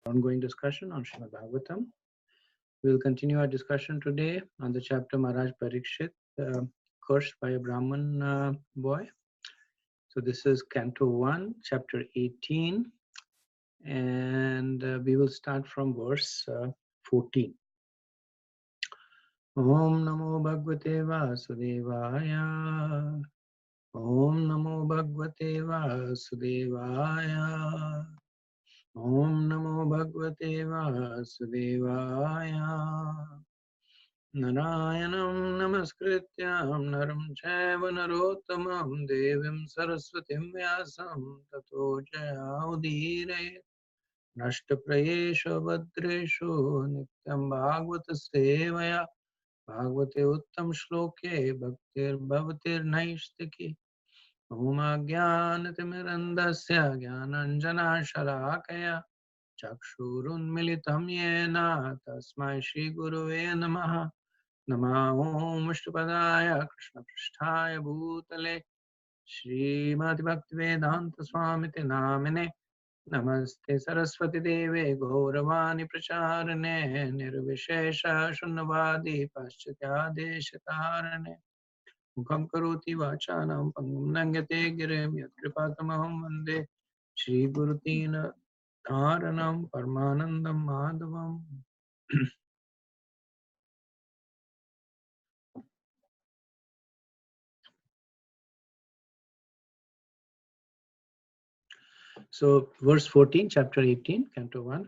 Ongoing discussion on Srimad Bhagavatam. We will continue our discussion today on the chapter Maharaj Parikshit, cursed by a Brahman boy. So this is Canto 1, chapter 18, and we will start from verse 14. Om Namo Bhagavate Vasudevaya. Om Namo Bhagavate Vasudevaya. Om Namo Bhagavate Vasudevaya. Narayanam Namaskrityam Naram Chaiva Narottamam Devim Saraswatim Vyasam Tato Jayaudirayat Nashtaprayeshu Bhadreshu Nityam Bhagavata Sevaya Bhagavate Uttam Shloke Bhaktir Bhavatir Naishtiki Om Ajnanatimirandasya Jnananjana Sharakaya Chakshurunmilitam Yena Tasmai Shri Gurave Namaha Namo Vishnupadaya Krishna Pristhaya Bhutale Srimati Bhaktivedanta Swamiti Namine Namaste Saraswati Deve Gauravani Pracharane Nirvishesha Shunnavadi Paschatya Deshatarane Mukham Karoti Vachanam Pangam Nangate Girim Yat Kripatamaham Vande Shri Gurutina Dharanam Parmanandam Madhavam. So, verse 14, chapter 18, Canto 1.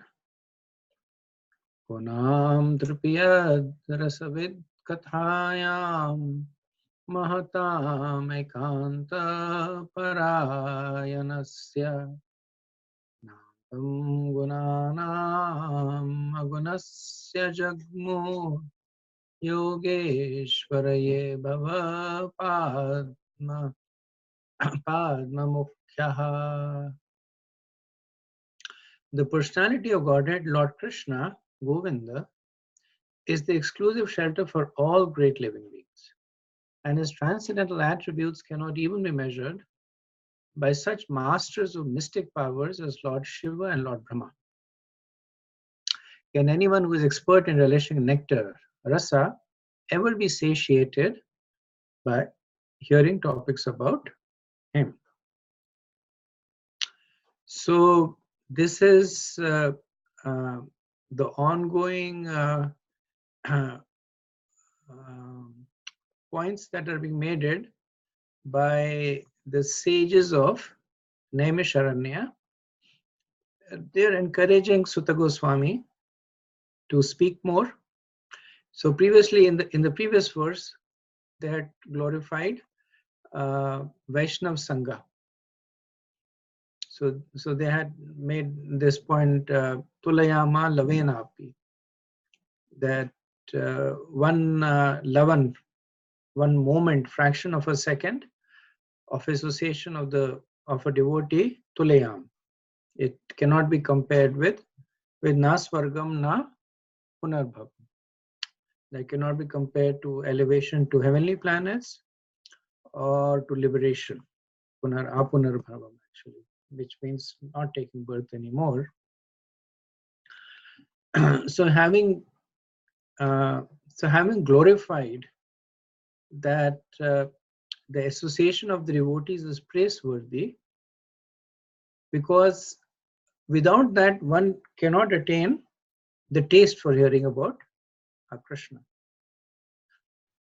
Konam Tripiyad Rasavid Kathayam Mahatam Ekanta Parayanasya Nam Gunanam Agunasya Jagmu Yogeshwaraye Bhava Padma Mukhyaha. The personality of Godhead, Lord Krishna, Govinda, is the exclusive shelter for all great living beings, and his transcendental attributes cannot even be measured by such masters of mystic powers as Lord Shiva and Lord Brahma. Can anyone who is expert in relishing nectar, rasa, ever be satiated by hearing topics about him? So this is the ongoing points that are being made by the sages of Naimisharanya. They're encouraging Sutta Goswami to speak more. So previously in the previous verse, they had glorified Vaishnav Sangha. So they had made this point Tulayama Lavenapi, that one moment, fraction of a second of association of a devotee, Tulayam. It cannot be compared with na Swargam na Punarbhavam. They cannot be compared to elevation to heavenly planets or to liberation, Apunarbhavam actually, which means not taking birth anymore. So having glorified that the association of the devotees is praiseworthy, because without that one cannot attain the taste for hearing about Krishna.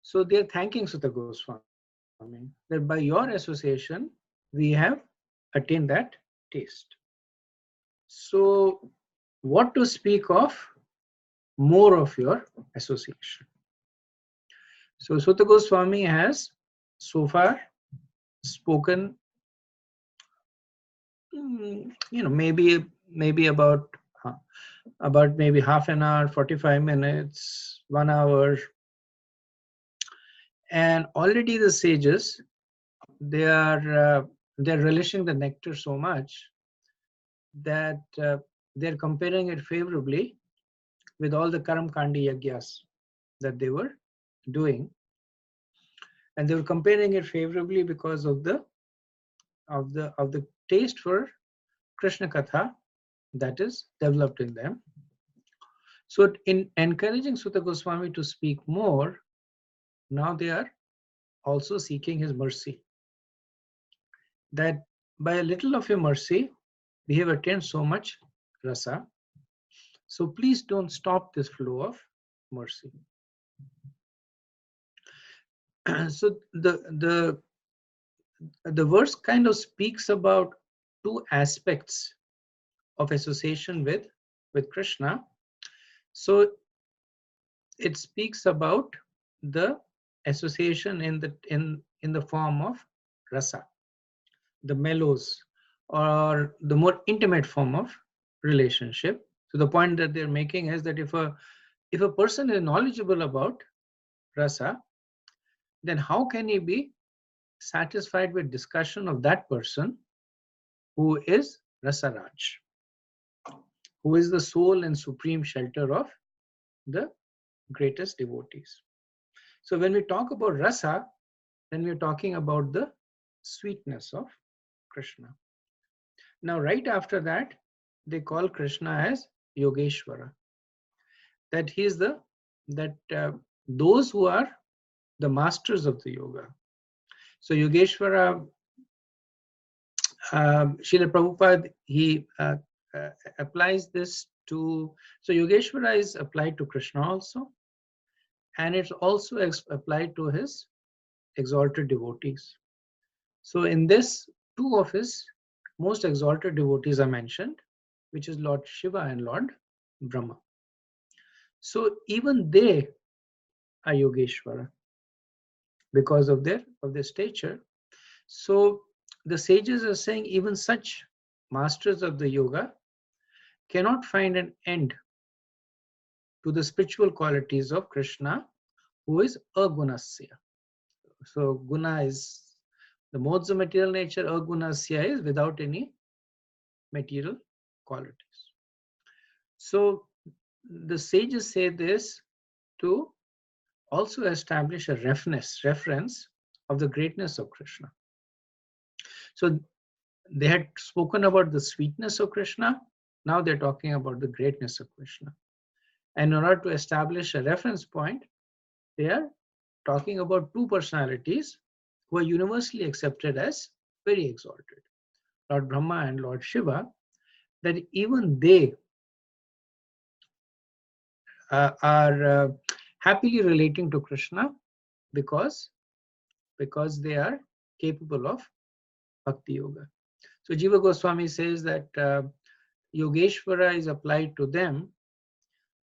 So they are thanking Sutta Goswami that by your association we have attained that taste. So what to speak of more of your association? So Sutta Goswami has so far spoken, maybe about maybe half an hour, 45 minutes, 1 hour. And already the sages, they're relishing the nectar so much that they're comparing it favorably with all the Karam Kandi Yagyas that they were doing. And they were comparing it favorably because of the taste for Krishna Katha that is developed in them. So in encouraging Sutta Goswami to speak more, now they are also seeking his mercy. That by a little of your mercy, we have attained so much rasa. So please don't stop this flow of mercy. So the verse kind of speaks about two aspects of association with Krishna. So it speaks about the association in the form of rasa, the mellows, or the more intimate form of relationship. So the point that they're making is that if a person is knowledgeable about rasa, then how can he be satisfied with discussion of that person who is Rasaraj, who is the sole and supreme shelter of the greatest devotees. So when we talk about rasa, then we're talking about the sweetness of Krishna. Now, right after that, they call Krishna as Yogeshwara. That he is those who are the masters of the yoga. So Yogeshwara, Srila Prabhupada, he applies this to, so Yogeshwara is applied to Krishna also, and it's also applied to his exalted devotees. So in this, two of his most exalted devotees are mentioned, which is Lord Shiva and Lord Brahma. So even they are Yogeshwara because of their stature. So the sages are saying even such masters of the yoga cannot find an end to the spiritual qualities of Krishna, who is agunasya. So guna is the modes of material nature, agunasya is without any material qualities. So the sages say this to also establish a reference of the greatness of Krishna. So they had spoken about the sweetness of Krishna. Now they're talking about the greatness of Krishna. And in order to establish a reference point, they are talking about two personalities who are universally accepted as very exalted, Lord Brahma and Lord Shiva, that even they are happily relating to Krishna because they are capable of Bhakti Yoga. So Jiva Goswami says that Yogeshwara is applied to them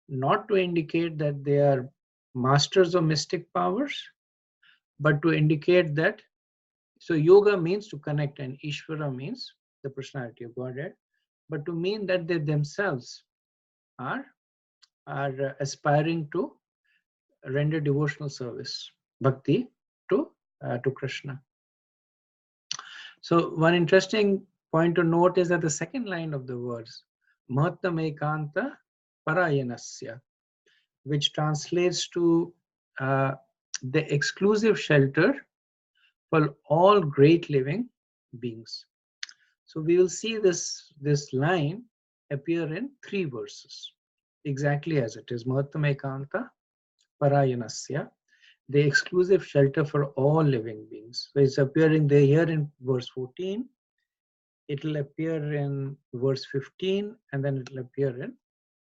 not to indicate that they are masters of mystic powers, but to indicate that, so yoga means to connect and Ishvara means the personality of Godhead, but to mean that they themselves are aspiring to render devotional service, bhakti, to Krishna. So one interesting point to note is that the second line of the words, Mahattam Ekanta Parayanasya, which translates to the exclusive shelter for all great living beings. So we will see this line appear in 3 verses, exactly as it is. Mahattam Ekanta Parayanasya, the exclusive shelter for all living beings. So it's appearing there here in verse 14. It will appear in verse 15, and then it will appear in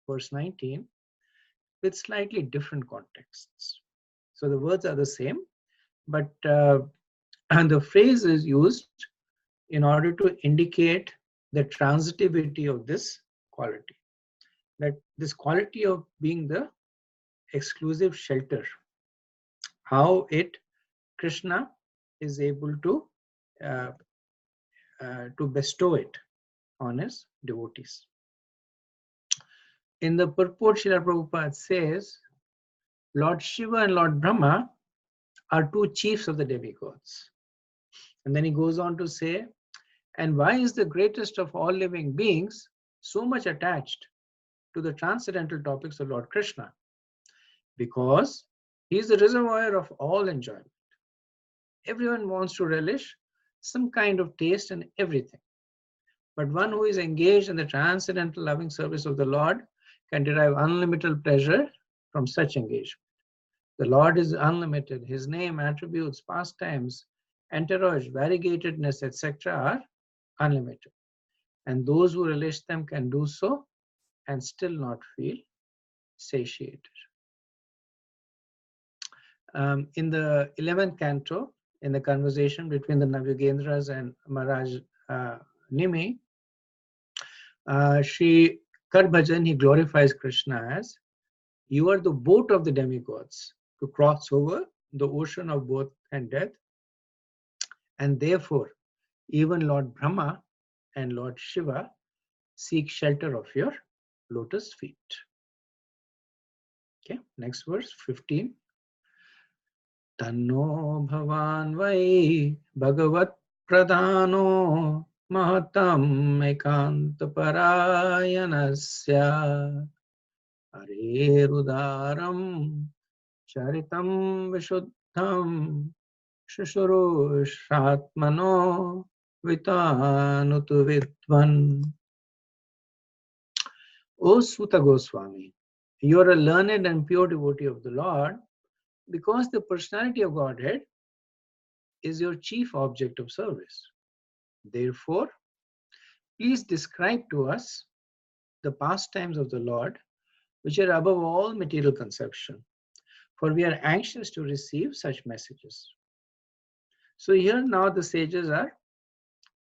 verse 19 with slightly different contexts. So the words are the same, but and the phrase is used in order to indicate the transitivity of this quality. That this quality of being the exclusive shelter, how Krishna is able to bestow it on his devotees. In the purport, Srila Prabhupada says, Lord Shiva and Lord Brahma are 2 chiefs of the demigods. And then he goes on to say, and why is the greatest of all living beings so much attached to the transcendental topics of Lord Krishna? Because he is the reservoir of all enjoyment. Everyone wants to relish some kind of taste in everything. But one who is engaged in the transcendental loving service of the Lord can derive unlimited pleasure from such engagement. The Lord is unlimited. His name, attributes, pastimes, entourage, variegatedness, etc. are unlimited. And those who relish them can do so and still not feel satiated. In the 11th canto, in the conversation between the Navigendras and Maharaj Nimi, Sri Karbhajan, he glorifies Krishna as, you are the boat of the demigods to cross over the ocean of birth and death, and therefore even Lord Brahma and Lord Shiva seek shelter of your lotus feet. Okay, next verse, 15. Tanno bhavan vai bhagavat pradhano mahatam ekanta parayanasya harerudaram charitam vishuddham shushrushatmano vitanutu vidvan. O Suta Goswami, you are a learned and pure devotee of the Lord, because the personality of Godhead is your chief object of service. Therefore, please describe to us the pastimes of the Lord, which are above all material conception, for we are anxious to receive such messages. So here now the sages are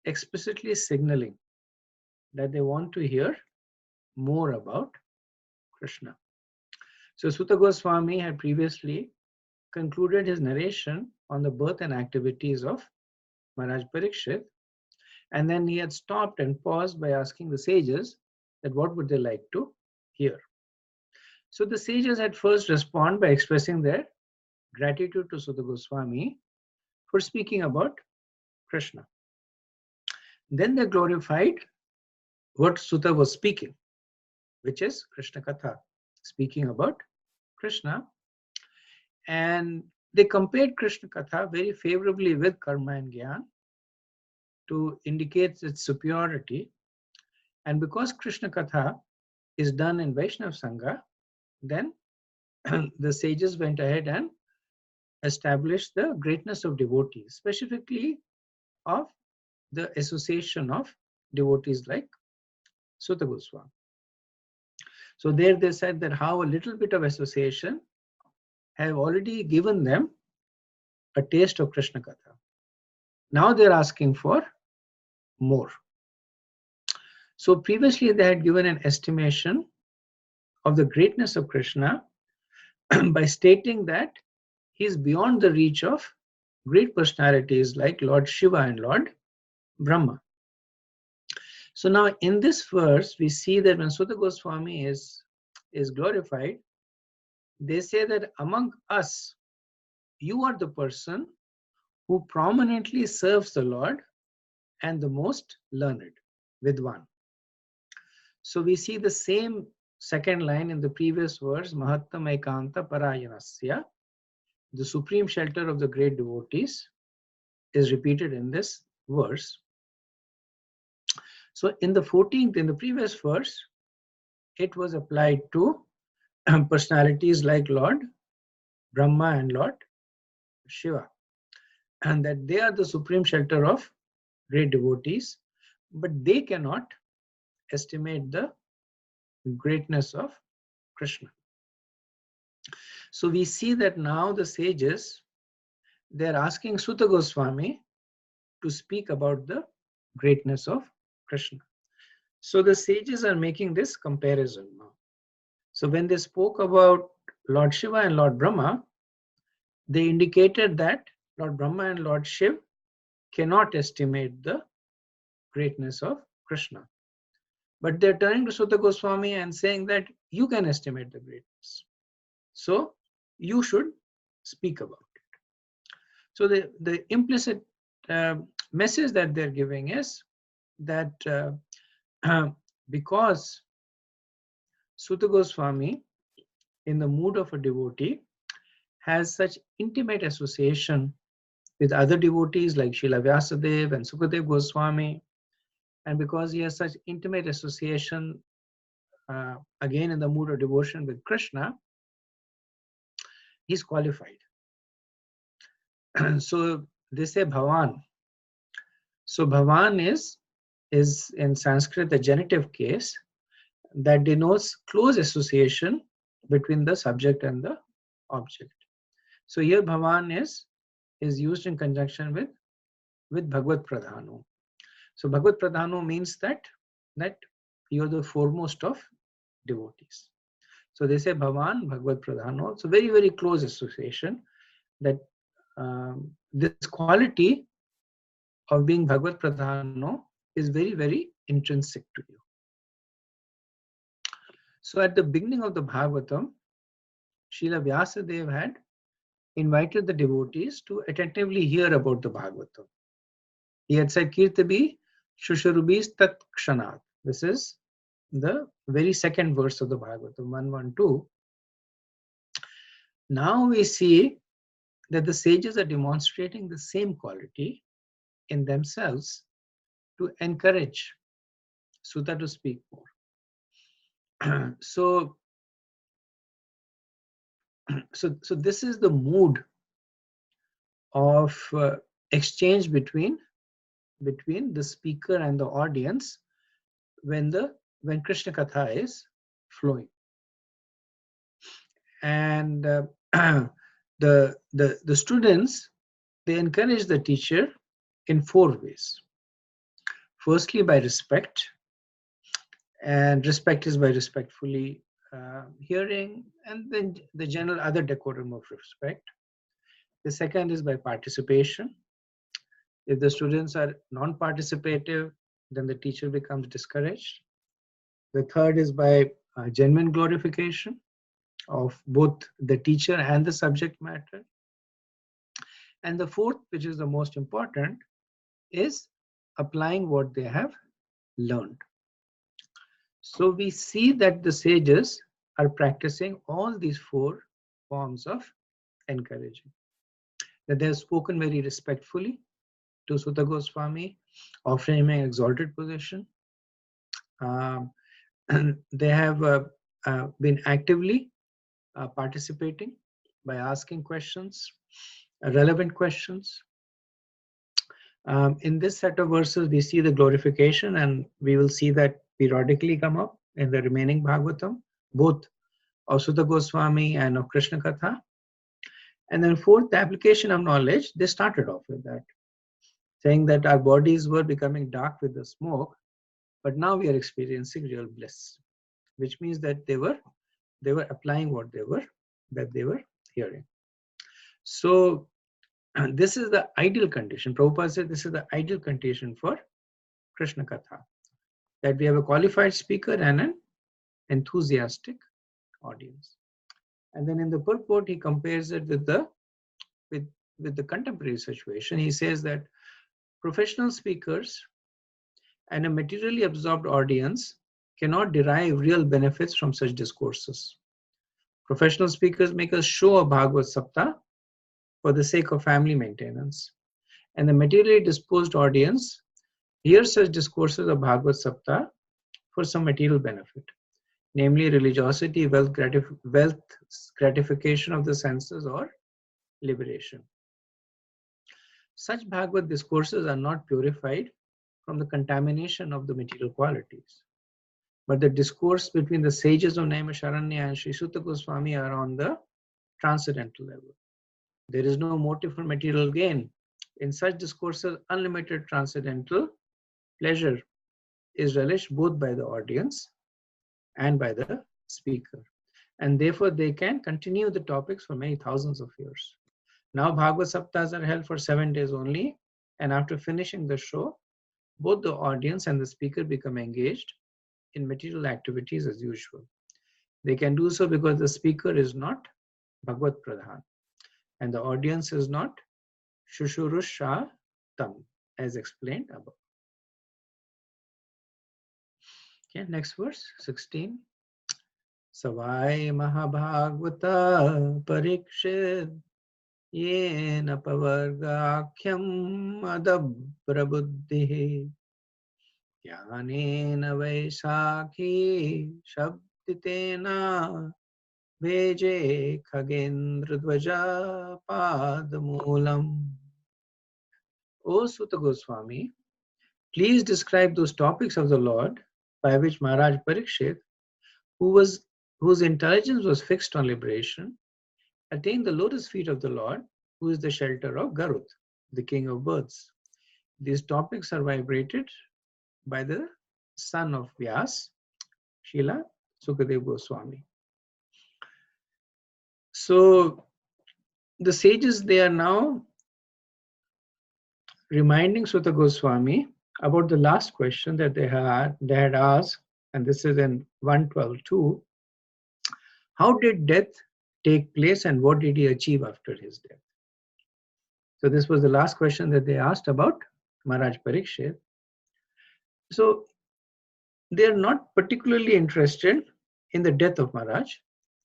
explicitly signaling that they want to hear more about Krishna. So Suta Goswami had previously concluded his narration on the birth and activities of Maharaj Parikshit, and then he had stopped and paused by asking the sages that what would they like to hear. So the sages had first responded by expressing their gratitude to Suta Goswami for speaking about Krishna. Then they glorified what Suta was speaking, which is Krishna Katha, speaking about Krishna. And they compared Krishna Katha very favorably with Karma and Gyan to indicate its superiority. And because Krishna Katha is done in Vaishnav Sangha, then the sages went ahead and established the greatness of devotees, specifically of the association of devotees like Suta Goswami. So there they said that how a little bit of association have already given them a taste of Krishna Katha. Now they're asking for more. So previously they had given an estimation of the greatness of Krishna by stating that he is beyond the reach of great personalities like Lord Shiva and Lord Brahma. So now in this verse, we see that when Suta Goswami is glorified, they say that among us, you are the person who prominently serves the Lord and the most learned, Vidwan. So we see the same second line in the previous verse, Mahattam Ekanta Parayanasya, the supreme shelter of the great devotees, is repeated in this verse. So in the 14th, in the previous verse, it was applied to personalities like Lord Brahma and Lord Shiva, and that they are the supreme shelter of great devotees, but they cannot estimate the greatness of Krishna. So we see that now the sages, they're asking Suta Goswami to speak about the greatness of Krishna. So the sages are making this comparison now. So when they spoke about Lord Shiva and Lord Brahma, they indicated that Lord Brahma and Lord Shiva cannot estimate the greatness of Krishna. But they're turning to Suta Goswami and saying that you can estimate the greatness. So you should speak about it. So the implicit message that they're giving is that because Suta Goswami, in the mood of a devotee, has such intimate association with other devotees like Srila Vyasadeva and Sukadev Goswami, And because he has such intimate association, again in the mood of devotion with Krishna, he's qualified. So they say Bhavan. So Bhavan is in Sanskrit a genitive case that denotes close association between the subject and the object. So here Bhavan is used in conjunction with Bhagavad Pradhano. So Bhagavad Pradhano means that you're the foremost of devotees. So they say Bhavan, Bhagavad Pradhano. So very, very close association, that this quality of being Bhagavad Pradhano is very, very intrinsic to you. So at the beginning of the Bhagavatam, Srila Vyasadeva had invited the devotees to attentively hear about the Bhagavatam. He had said, Kirtabi Shusharubis Tat Kshanat. This is the very second verse of the Bhagavatam, 112. Now we see that the sages are demonstrating the same quality in themselves to encourage Sutta to speak more. So this is the mood of exchange between the speaker and the audience when Krishna Katha is flowing. And the students, they encourage the teacher in 4 ways. Firstly, by respect, and respect is by respectfully hearing, and then the general other decorum of respect. The second is by participation. If the students are non-participative, then the teacher becomes discouraged. The third is by genuine glorification of both the teacher and the subject matter. And the fourth, which is the most important, is applying what they have learned. So we see that the sages are practicing all these 4 forms of encouraging. That they have spoken very respectfully to Sutta Goswami, offering him an exalted position. They have been actively participating by asking questions, relevant questions. In this set of verses, we see the glorification, and we will see that periodically come up in the remaining Bhagavatam, both of Sutta Goswami and of Krishna Katha. And then fourth, the application of knowledge. They started off with that, saying that our bodies were becoming dark with the smoke, but now we are experiencing real bliss, which means that they were applying what they were hearing. So this is the ideal condition. Prabhupada said this is the ideal condition for Krishna Katha, that we have a qualified speaker and an enthusiastic audience. And then in the purport, he compares it with the contemporary situation. He says that professional speakers and a materially absorbed audience cannot derive real benefits from such discourses. Professional speakers make a show of Bhagavad Sapta for the sake of family maintenance, and the materially disposed audience hears such discourses of Bhagavad Sapta for some material benefit, namely religiosity, wealth gratification of the senses, or liberation. Such Bhagavad discourses are not purified from the contamination of the material qualities, but the discourse between the sages of Naimisharanya and Sri Sutta Goswami are on the transcendental level. There is no motive for material gain. In such discourses, unlimited transcendental pleasure is relished both by the audience and by the speaker. And therefore, they can continue the topics for many thousands of years. Now, Bhagavad Saptas are held for 7 days only. And after finishing the show, both the audience and the speaker become engaged in material activities as usual. They can do so because the speaker is not Bhagavad Pradhan and the audience is not Shushurusha Tam, as explained above. Okay, next verse, 16. Savai Mahabhagavata Parikshit Yena Pavargakhyam Adabrabuddhi Yanena Vaisakhi Shabditena Veje Khagendra Dvaja Padamulam. O Suta Goswami, please describe those topics of the Lord by which Maharaj Parikshit, whose intelligence was fixed on liberation, attained the lotus feet of the Lord, who is the shelter of Garud, the king of birds. These topics are vibrated by the son of Vyas, Srila Sukadeva Goswami. So the sages, they are now reminding Suta Goswami about the last question that they had asked, and this is in 112.2. How did death take place and what did he achieve after his death? So this was the last question that they asked about Maharaj Parikshit. So they are not particularly interested in the death of Maharaj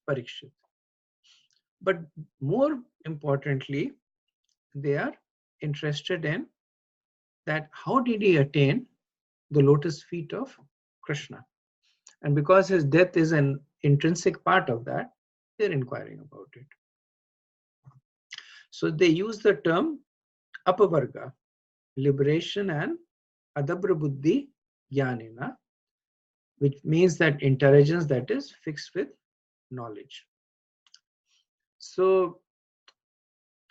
Parikshit. But more importantly, they are interested in that how did he attain the lotus feet of Krishna? And because his death is an intrinsic part of that, they're inquiring about it. So they use the term apavarga, liberation, and adabra buddhi jnanena, which means that intelligence that is fixed with knowledge. So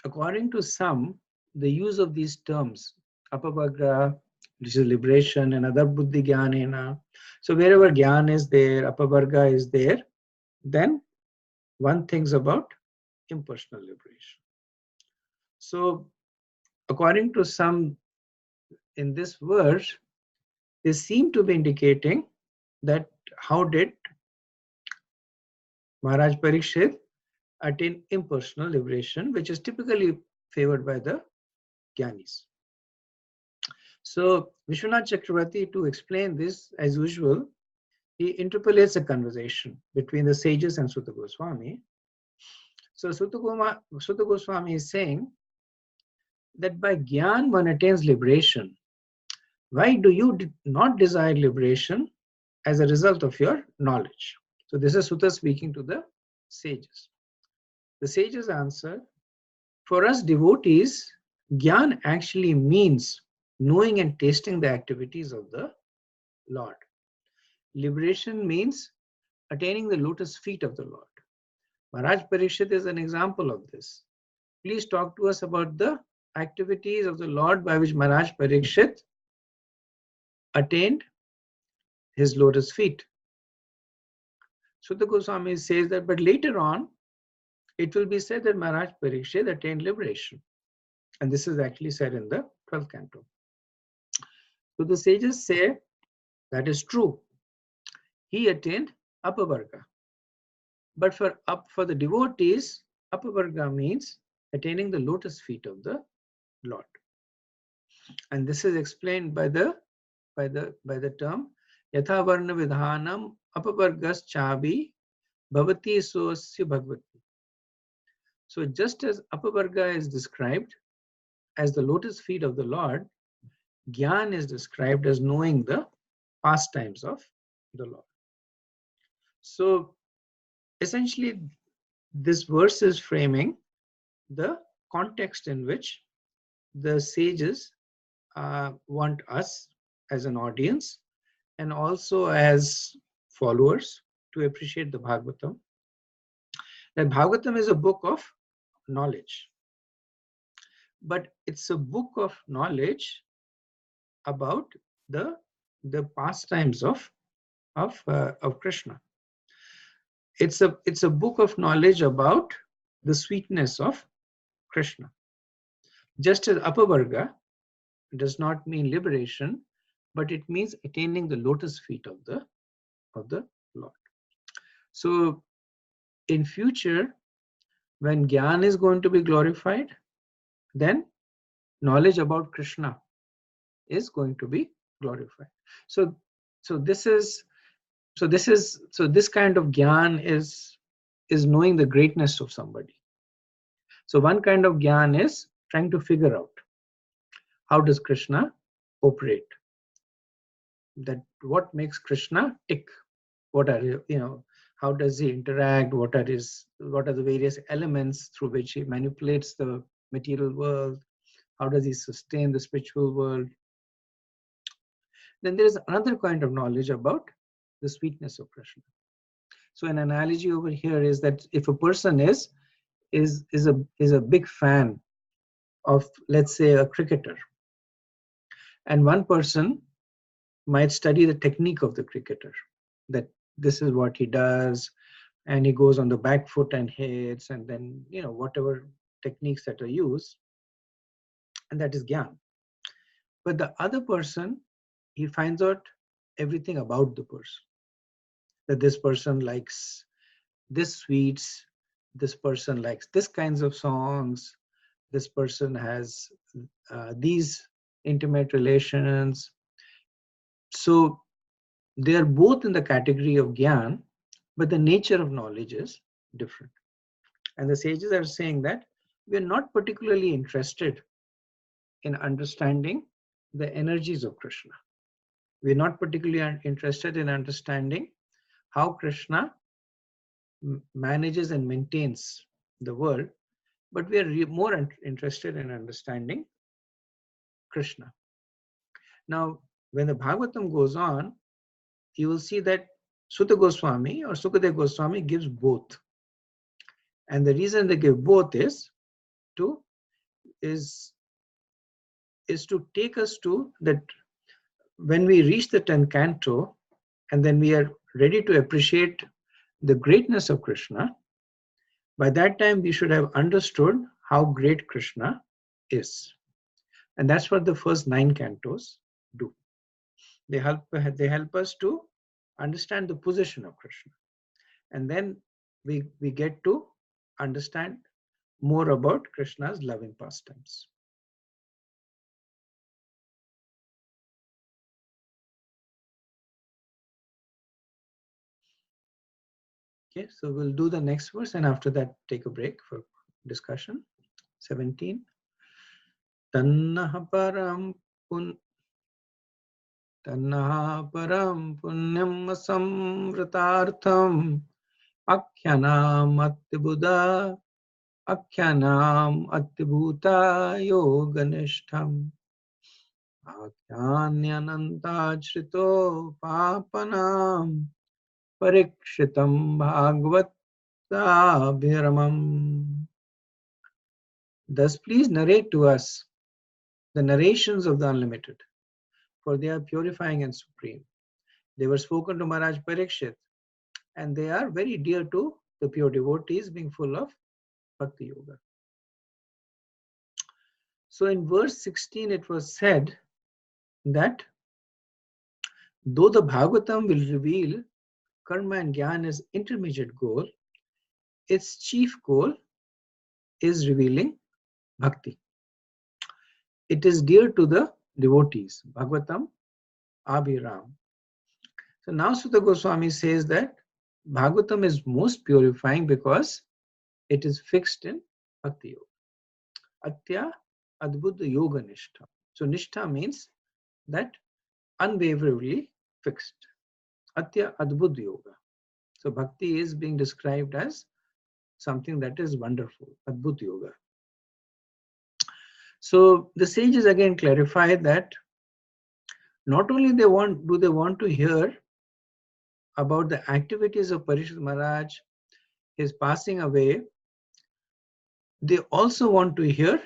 according to some, the use of these terms, apavarga, which is liberation, and adabra buddhi jnanena. So wherever jnana is there, apavarga is there, then one thinks about impersonal liberation. So according to some, in this verse, they seem to be indicating that how did Maharaj Parikshit attain impersonal liberation, which is typically favored by the Jnanis. So Vishwanath Chakravarti, to explain this, as usual, he interpolates a conversation between the sages and Suta Goswami. So Suta Goswami is saying that by Gyan one attains liberation. Why do you not desire liberation as a result of your knowledge? So this is Suta speaking to the sages. The sages answer, for us devotees, Gyan actually means knowing and tasting the activities of the Lord. Liberation means attaining the lotus feet of the Lord. Maharaj Parikshit is an example of this. Please talk to us about the activities of the Lord by which Maharaj Parikshit attained his lotus feet. Suta Goswami says that, but later on, it will be said that Maharaj Parikshit attained liberation. And this is actually said in the 12th canto. So the sages say that is true. He attained apavarga. But for the devotees, apavarga means attaining the lotus feet of the Lord. And this is explained by the term yatha varna vidhanam apavargas chabi bhavati sosya bhagavati. So just as apavarga is described as the lotus feet of the Lord, Gyan is described as knowing the pastimes of the Lord. So essentially, this verse is framing the context in which the sages want us as an audience and also as followers to appreciate the Bhagavatam. That Bhagavatam is a book of knowledge, but it's a book of knowledge about the pastimes of Krishna. It's a book of knowledge about the sweetness of Krishna. Just as apavarga does not mean liberation, but it means attaining the lotus feet of the Lord. So in future, when Gyan is going to be glorified, then knowledge about Krishna is going to be glorified. So this kind of Gyan is knowing the greatness of somebody. So one kind of Gyan is trying to figure out how does Krishna operate. that what makes Krishna tick. What are how does he interact? What are the various elements through which he manipulates the material world? How does he sustain the spiritual world? Then there is another kind of knowledge about the sweetness of Krishna. So an analogy over here is that if a person is a big fan of, let's say, a cricketer, and one person might study the technique of the cricketer, that this is what he does, and he goes on the back foot and hits, and then whatever techniques that are used, and that is gyan. But the other person, he finds out everything about the person, that this person likes this sweets, this person likes this kinds of songs, this person has these intimate relations. So they are both in the category of gyan, but the nature of knowledge is different. And the sages are saying that we are not particularly interested in understanding the energies of Krishna. We are not particularly interested in understanding how Krishna manages and maintains the world, but we are more interested in understanding Krishna. Now, when the Bhagavatam goes on, you will see that Sutta Goswami or Sukadeva Goswami gives both. And the reason they give both is to take us to that when we reach the 10th canto, and then we are ready to appreciate the greatness of Krishna, by that time we should have understood how great Krishna is. And that's what the first 9 cantos do. They help us to understand the position of Krishna. And then we get to understand more about Krishna's loving pastimes. Okay, so we'll do the next verse, and after that take a break for discussion. 17. Tannaha param punyam samvritartham akhyanam attibhuta yoganishtham akyanyanantajrito papanam parikshitam bhagavatabhiramam. Thus please narrate to us the narrations of the unlimited, for they are purifying and supreme. They were spoken to Maharaj Parikshit, and they are very dear to the pure devotees, being full of Bhakti Yoga. So in verse 16 it was said that though the Bhagavatam will reveal Karma and Jnana as intermediate goal, its chief goal is revealing Bhakti. It is dear to the devotees, Bhagavatam Abhiram. So now Sutta Goswami says that Bhagavatam is most purifying because it is fixed in Bhakti Yoga. Atya Adbhuta Yoga Nishtha. So Nishtha means that unwaverably fixed. Atya Adbhuta Yoga. So Bhakti is being described as something that is wonderful, Adbhuta Yoga. So the sages again clarify that not only do they want to hear about the activities of Parikshit Maharaj, his passing away, they also want to hear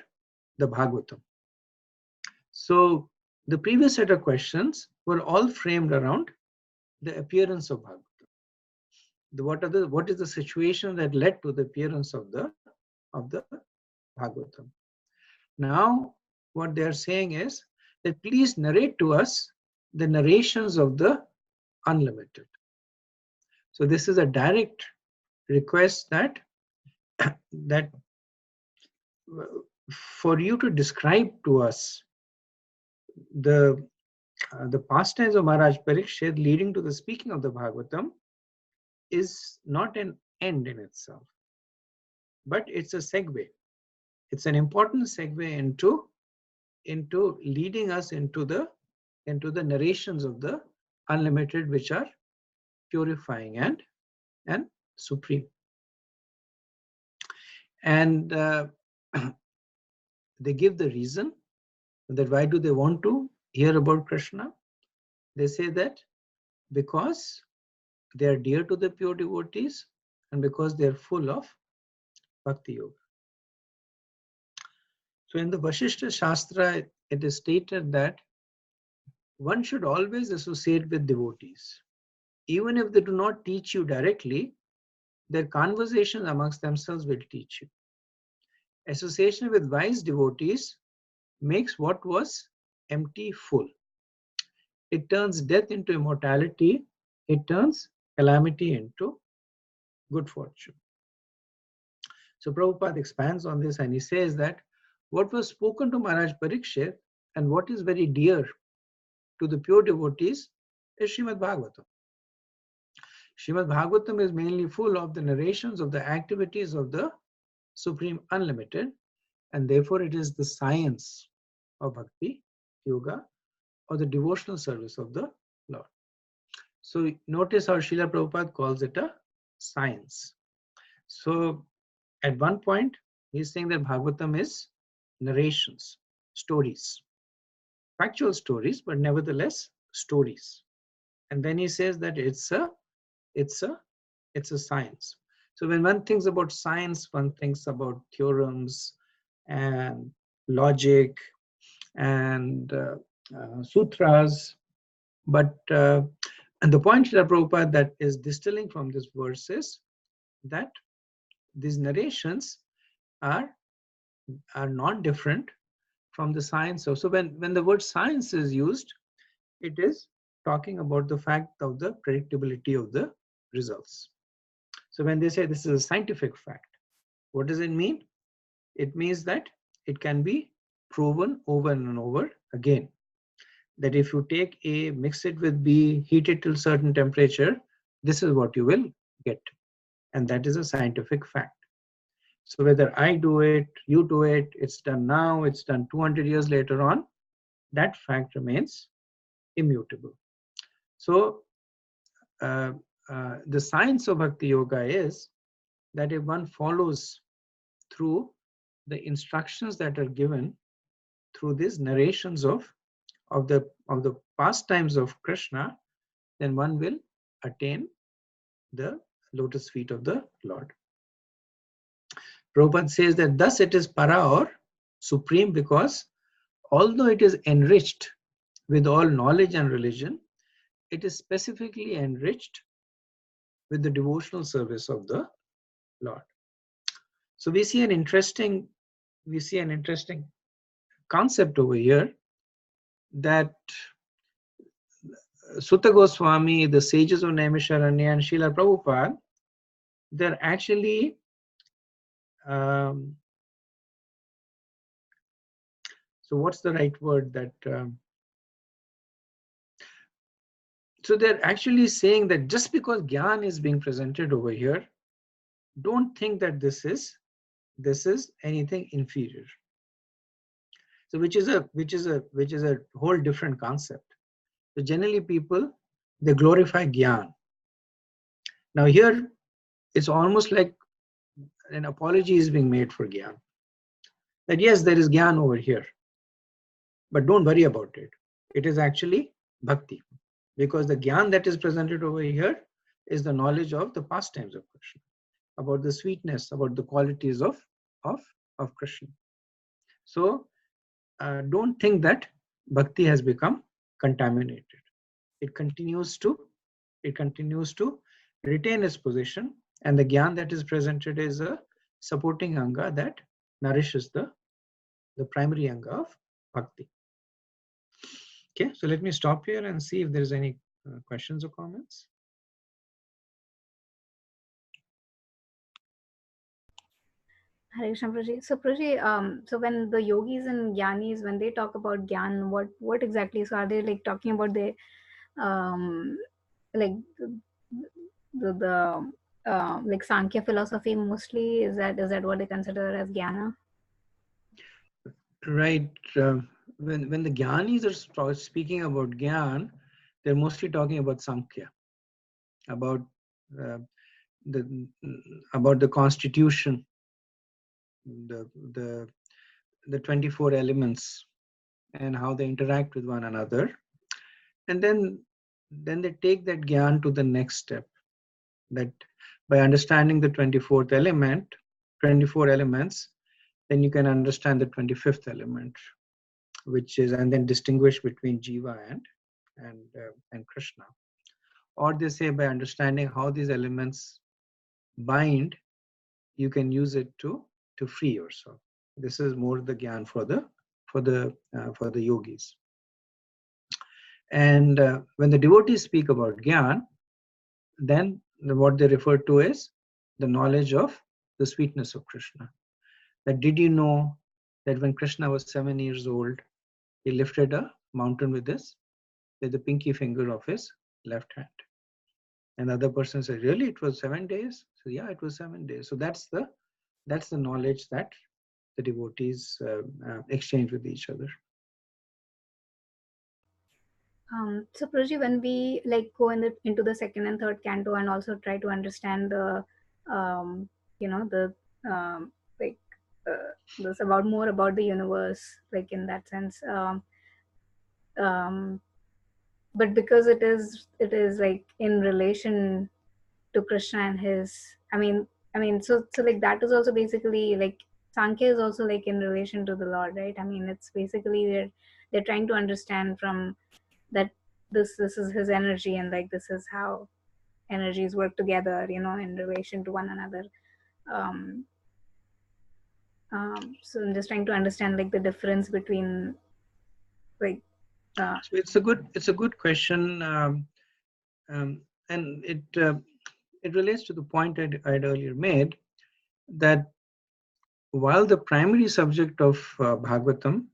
the Bhagavatam. So the previous set of questions were all framed around the appearance of Bhagavatam. What is the situation that led to the appearance of the Bhagavatam? Now what they are saying is that please narrate to us the narrations of the unlimited. So this is a direct request that for you to describe to us the pastimes of Maharaj Parikshit leading to the speaking of the Bhagavatam is not an end in itself, but it's a segue. It's an important segue into leading us into the narrations of the unlimited, which are purifying and supreme. And they give the reason that why do they want to hear about Krishna. They say that because they are dear to the pure devotees and because they are full of bhakti yoga. So in the Vasishtha Shastra, it is stated that one should always associate with devotees. Even if they do not teach you directly, their conversations amongst themselves will teach you. Association with wise devotees makes what was empty full. It turns death into immortality. It turns calamity into good fortune. So Prabhupada expands on this and he says that what was spoken to Maharaj Parikshit and what is very dear to the pure devotees is Srimad Bhagavatam. Srimad Bhagavatam is mainly full of the narrations of the activities of the Supreme Unlimited, and therefore it is the science of bhakti, yoga, or the devotional service of the Lord. So notice how Srila Prabhupada calls it a science. So at one point, he's saying that Bhagavatam is narrations, stories, factual stories, but nevertheless stories. And then he says that it's a science. So when one thinks about science, one thinks about theorems and logic and sutras. But and the point, Srila Prabhupada, that is distilling from this verse is that these narrations are not different from the science. So when the word science is used, it is talking about the fact of the predictability of the results. So when they say this is a scientific fact, what does it mean? It means that it can be proven over and over again. That if you take A, mix it with B, heat it till certain temperature, this is what you will get. And that is a scientific fact. So whether I do it, you do it, it's done now, it's done 200 years later on, that fact remains immutable. So the science of Bhakti Yoga is that if one follows through the instructions that are given through these narrations of the pastimes of Krishna, then one will attain the lotus feet of the Lord. Prabhupada says that thus it is para or supreme because although it is enriched with all knowledge and religion, it is specifically enriched with the devotional service of the Lord. So we see an interesting concept over here that Sutta Goswami, the sages of Naimisharanya, and Srila Prabhupada, they're actually so what's the right word that so they're actually saying that just because Gyan is being presented over here, don't think that this is anything inferior. So which is a whole different concept. So generally people, they glorify Gyan. Now here it's almost like an apology is being made for Gyan. That yes, there is Gyan over here, but don't worry about it. It is actually bhakti, because the Gyan that is presented over here is the knowledge of the pastimes of Krishna, about the sweetness, about the qualities of Krishna. So don't think that bhakti has become contaminated. It continues to retain its position, and the Gyan that is presented is a supporting anga that nourishes the primary anga of bhakti. Okay, so let me stop here and see if there is any questions or comments. Hare Krishna, Prabhuji. So, Prabhuji, so when the yogis and jnanis, when they talk about jnana, what exactly? So, are they like talking about the like the like Sankhya philosophy mostly? Is that what they consider as jnana? Right. When the jnanis are speaking about Gyan, they're mostly talking about Sankhya, about uh, the about the constitution, the the the 24 elements, and how they interact with one another. And then they take that gyan to the next step, that by understanding the 24 elements, then you can understand the 25th element, which is, and then distinguish between Jiva and Krishna. Or they say by understanding how these elements bind, you can use it to free yourself. This is more the gyan for the yogis. And when the devotees speak about gyan, then what they refer to is the knowledge of the sweetness of Krishna. That did you know that when Krishna was 7 years old, he lifted a mountain with the pinky finger of his left hand? And the other person said, really, it was 7 days? So yeah, it was 7 days. So that's the knowledge that the devotees exchange with each other. So Prajji, when we like go into the second and third canto and also try to understand the, the like this about more about the universe, like in that sense, um, but because it is like in relation to Krishna and his, so like that is also basically like Sankhya is also like in relation to the Lord, right? I mean, it's basically they're trying to understand from that this is his energy, and like this is how energies work together, in relation to one another. um, so I'm just trying to understand like the difference between like So it's a good question, and it relates to the point I'd earlier made, that while the primary subject of Bhagavatam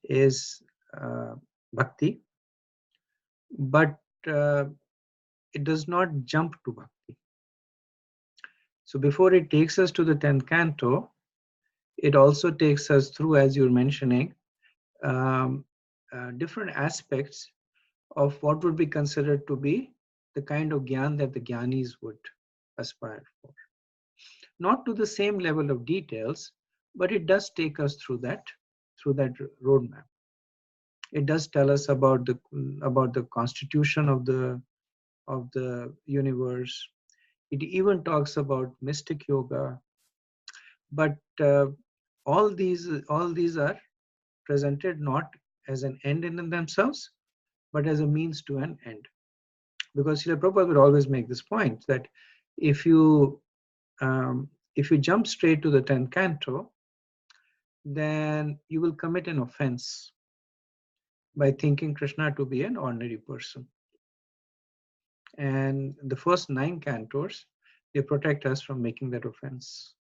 is bhakti, but it does not jump to bhakti. So before it takes us to the 10th canto, it also takes us through, as you're mentioning, different aspects of what would be considered to be the kind of gyan that the jnanis would aspire for. Not to the same level of details, but it does take us through that roadmap. It does tell us about the constitution of the universe. It even talks about mystic yoga. But all these are presented not as an end in themselves, but as a means to an end. Because Srila Prabhupada would always make this point that if you jump straight to the 10th canto, then you will commit an offense by thinking Krishna to be an ordinary person. And the first 9 cantos, they protect us from making that offense.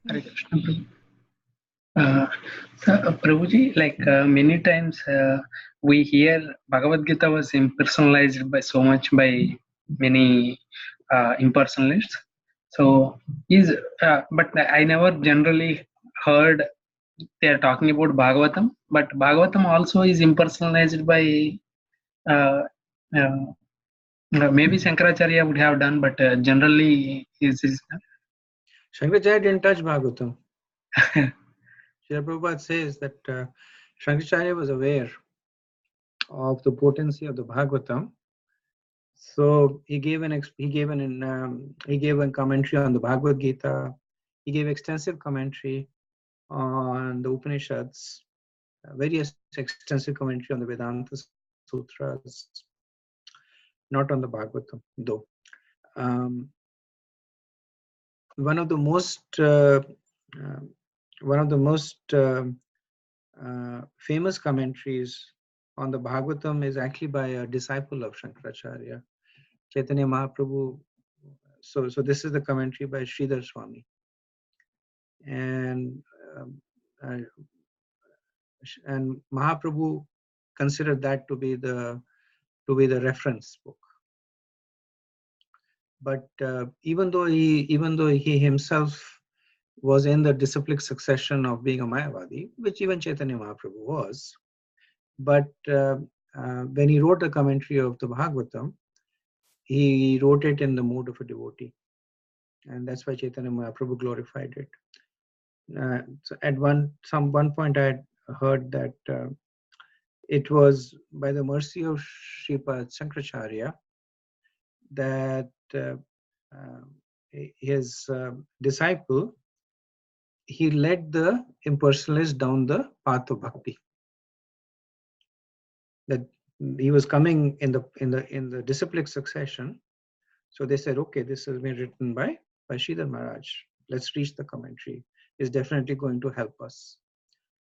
Hare Krishna, Prabhu. So, Prabhuji, like many times we hear Bhagavad Gita was impersonalized by so much by many impersonalists. So, but I never generally heard they are talking about Bhagavatam. But Bhagavatam also is impersonalized by maybe Shankaracharya would have done, but generally is. Shankaracharya didn't touch Bhagavatam. Srila Prabhupada says that Shankaracharya was aware of the potency of the Bhagavatam, so he gave a commentary on the Bhagavad Gita. He gave extensive commentary on the Upanishads, very extensive commentary on the Vedanta Sutras, not on the Bhagavatam though. One of the most famous commentaries on the Bhagavatam is actually by a disciple of Shankaracharya, Chaitanya Mahaprabhu. So this is the commentary by Sridhar Swami, and Mahaprabhu considered that to be the reference book. But even though he himself was in the disciplic succession of being a Mayavadi, which even Chaitanya Mahaprabhu was. But when he wrote a commentary of the Bhagavatam, he wrote it in the mood of a devotee. And that's why Chaitanya Mahaprabhu glorified it. So at one point I had heard that it was by the mercy of Sripad Shankaracharya that his disciple, he led the impersonalists down the path of bhakti. That he was coming in the disciplic succession. So they said, okay, this has been written by Sridhar Maharaj. Let's reach the commentary. It's definitely going to help us.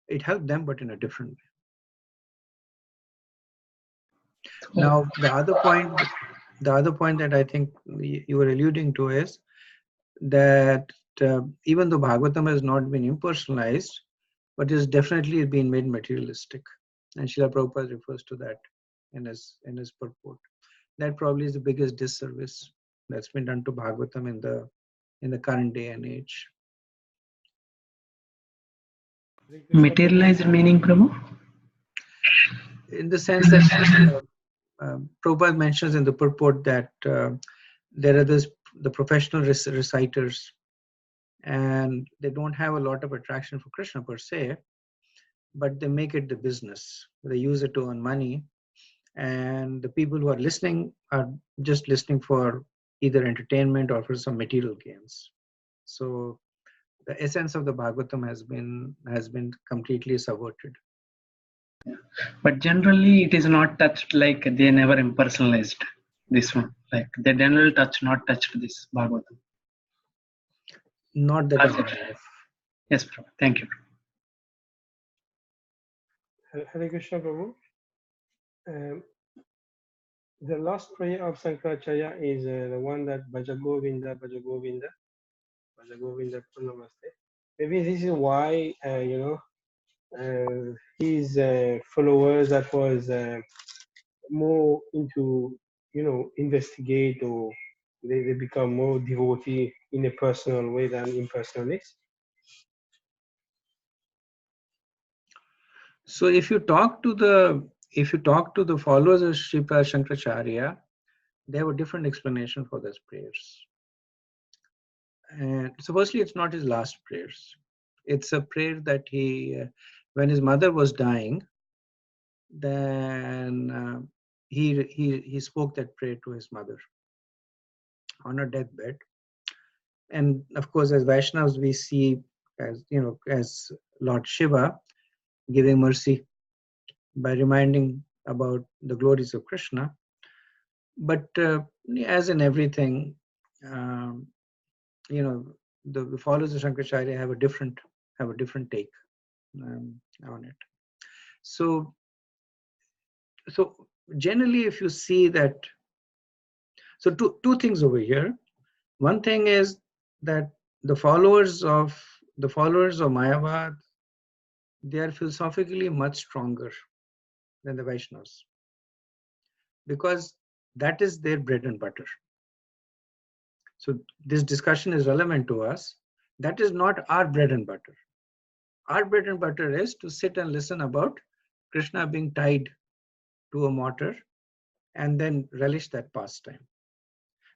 It helped them, but in a different way. Now, the other point that I think you were alluding to is that even though Bhagavatam has not been impersonalized, but it's definitely been made materialistic. And Srila Prabhupada refers to that in his purport. That probably is the biggest disservice that's been done to Bhagavatam in the current day and age. Materialized meaning, Prabhu? In the sense that Prabhupada mentions in the purport that there are the professional reciters, and they don't have a lot of attraction for Krishna per se, but they make it the business. They use it to earn money, and the people who are listening are just listening for either entertainment or for some material gains. So the essence of the Bhagavatam has been completely subverted. But generally, it is not touched, like they never impersonalized this one. Like they generally not touched this Bhagavatam. Not that I'm aware of. Yes, Prabhu. Thank you. Hare Krishna, Prabhu. The last prayer of Sankaracharya is the one that Bhaja Govinda, Bhaja Govinda, Bhaja Govinda Purnamaste. Maybe this is why, his followers that was more into, investigate, or they become more devotee in a personal way than impersonalist. So if you talk to the followers of Sripad Shankaracharya, they have a different explanation for those prayers. And so firstly, it's not his last prayers. It's a prayer that he, when his mother was dying, then he spoke that prayer to his mother on her deathbed. And of course, as Vaishnavas, we see as Lord Shiva giving mercy by reminding about the glories of Krishna. But as in everything, the followers of Shankaracharya have a different take on it. So generally, if you see that, so two things over here. One thing is that the followers of Mayavad, they are philosophically much stronger than the Vaishnavas, because that is their bread and butter. So this discussion is relevant to us. That is not our bread and butter. Our bread and butter is to sit and listen about Krishna being tied to a mortar and then relish that pastime.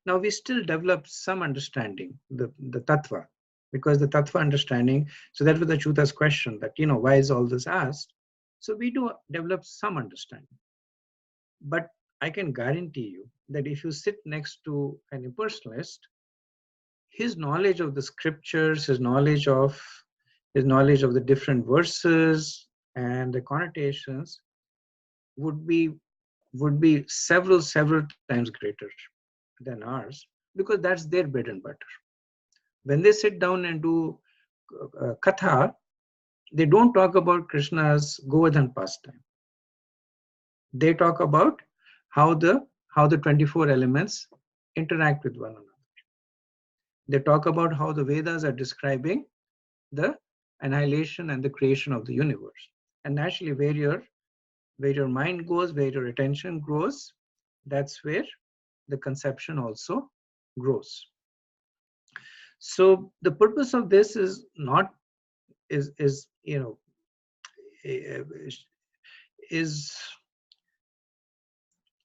Now we still develop some understanding, the tattva, because the tattva understanding, so that was the Chuta's question, that, why is all this asked? So we do develop some understanding. But I can guarantee you that if you sit next to an impersonalist, his knowledge of the scriptures, his knowledge of the different verses and the connotations would be several times greater than ours, because that's their bread and butter. When they sit down and do katha, they don't talk about Krishna's Govardhan pastime. They talk about how the 24 elements interact with one another. They talk about how the Vedas are describing the annihilation and the creation of the universe. And naturally, where your mind goes, where your attention grows, that's where the conception also grows. So the purpose of this is not is is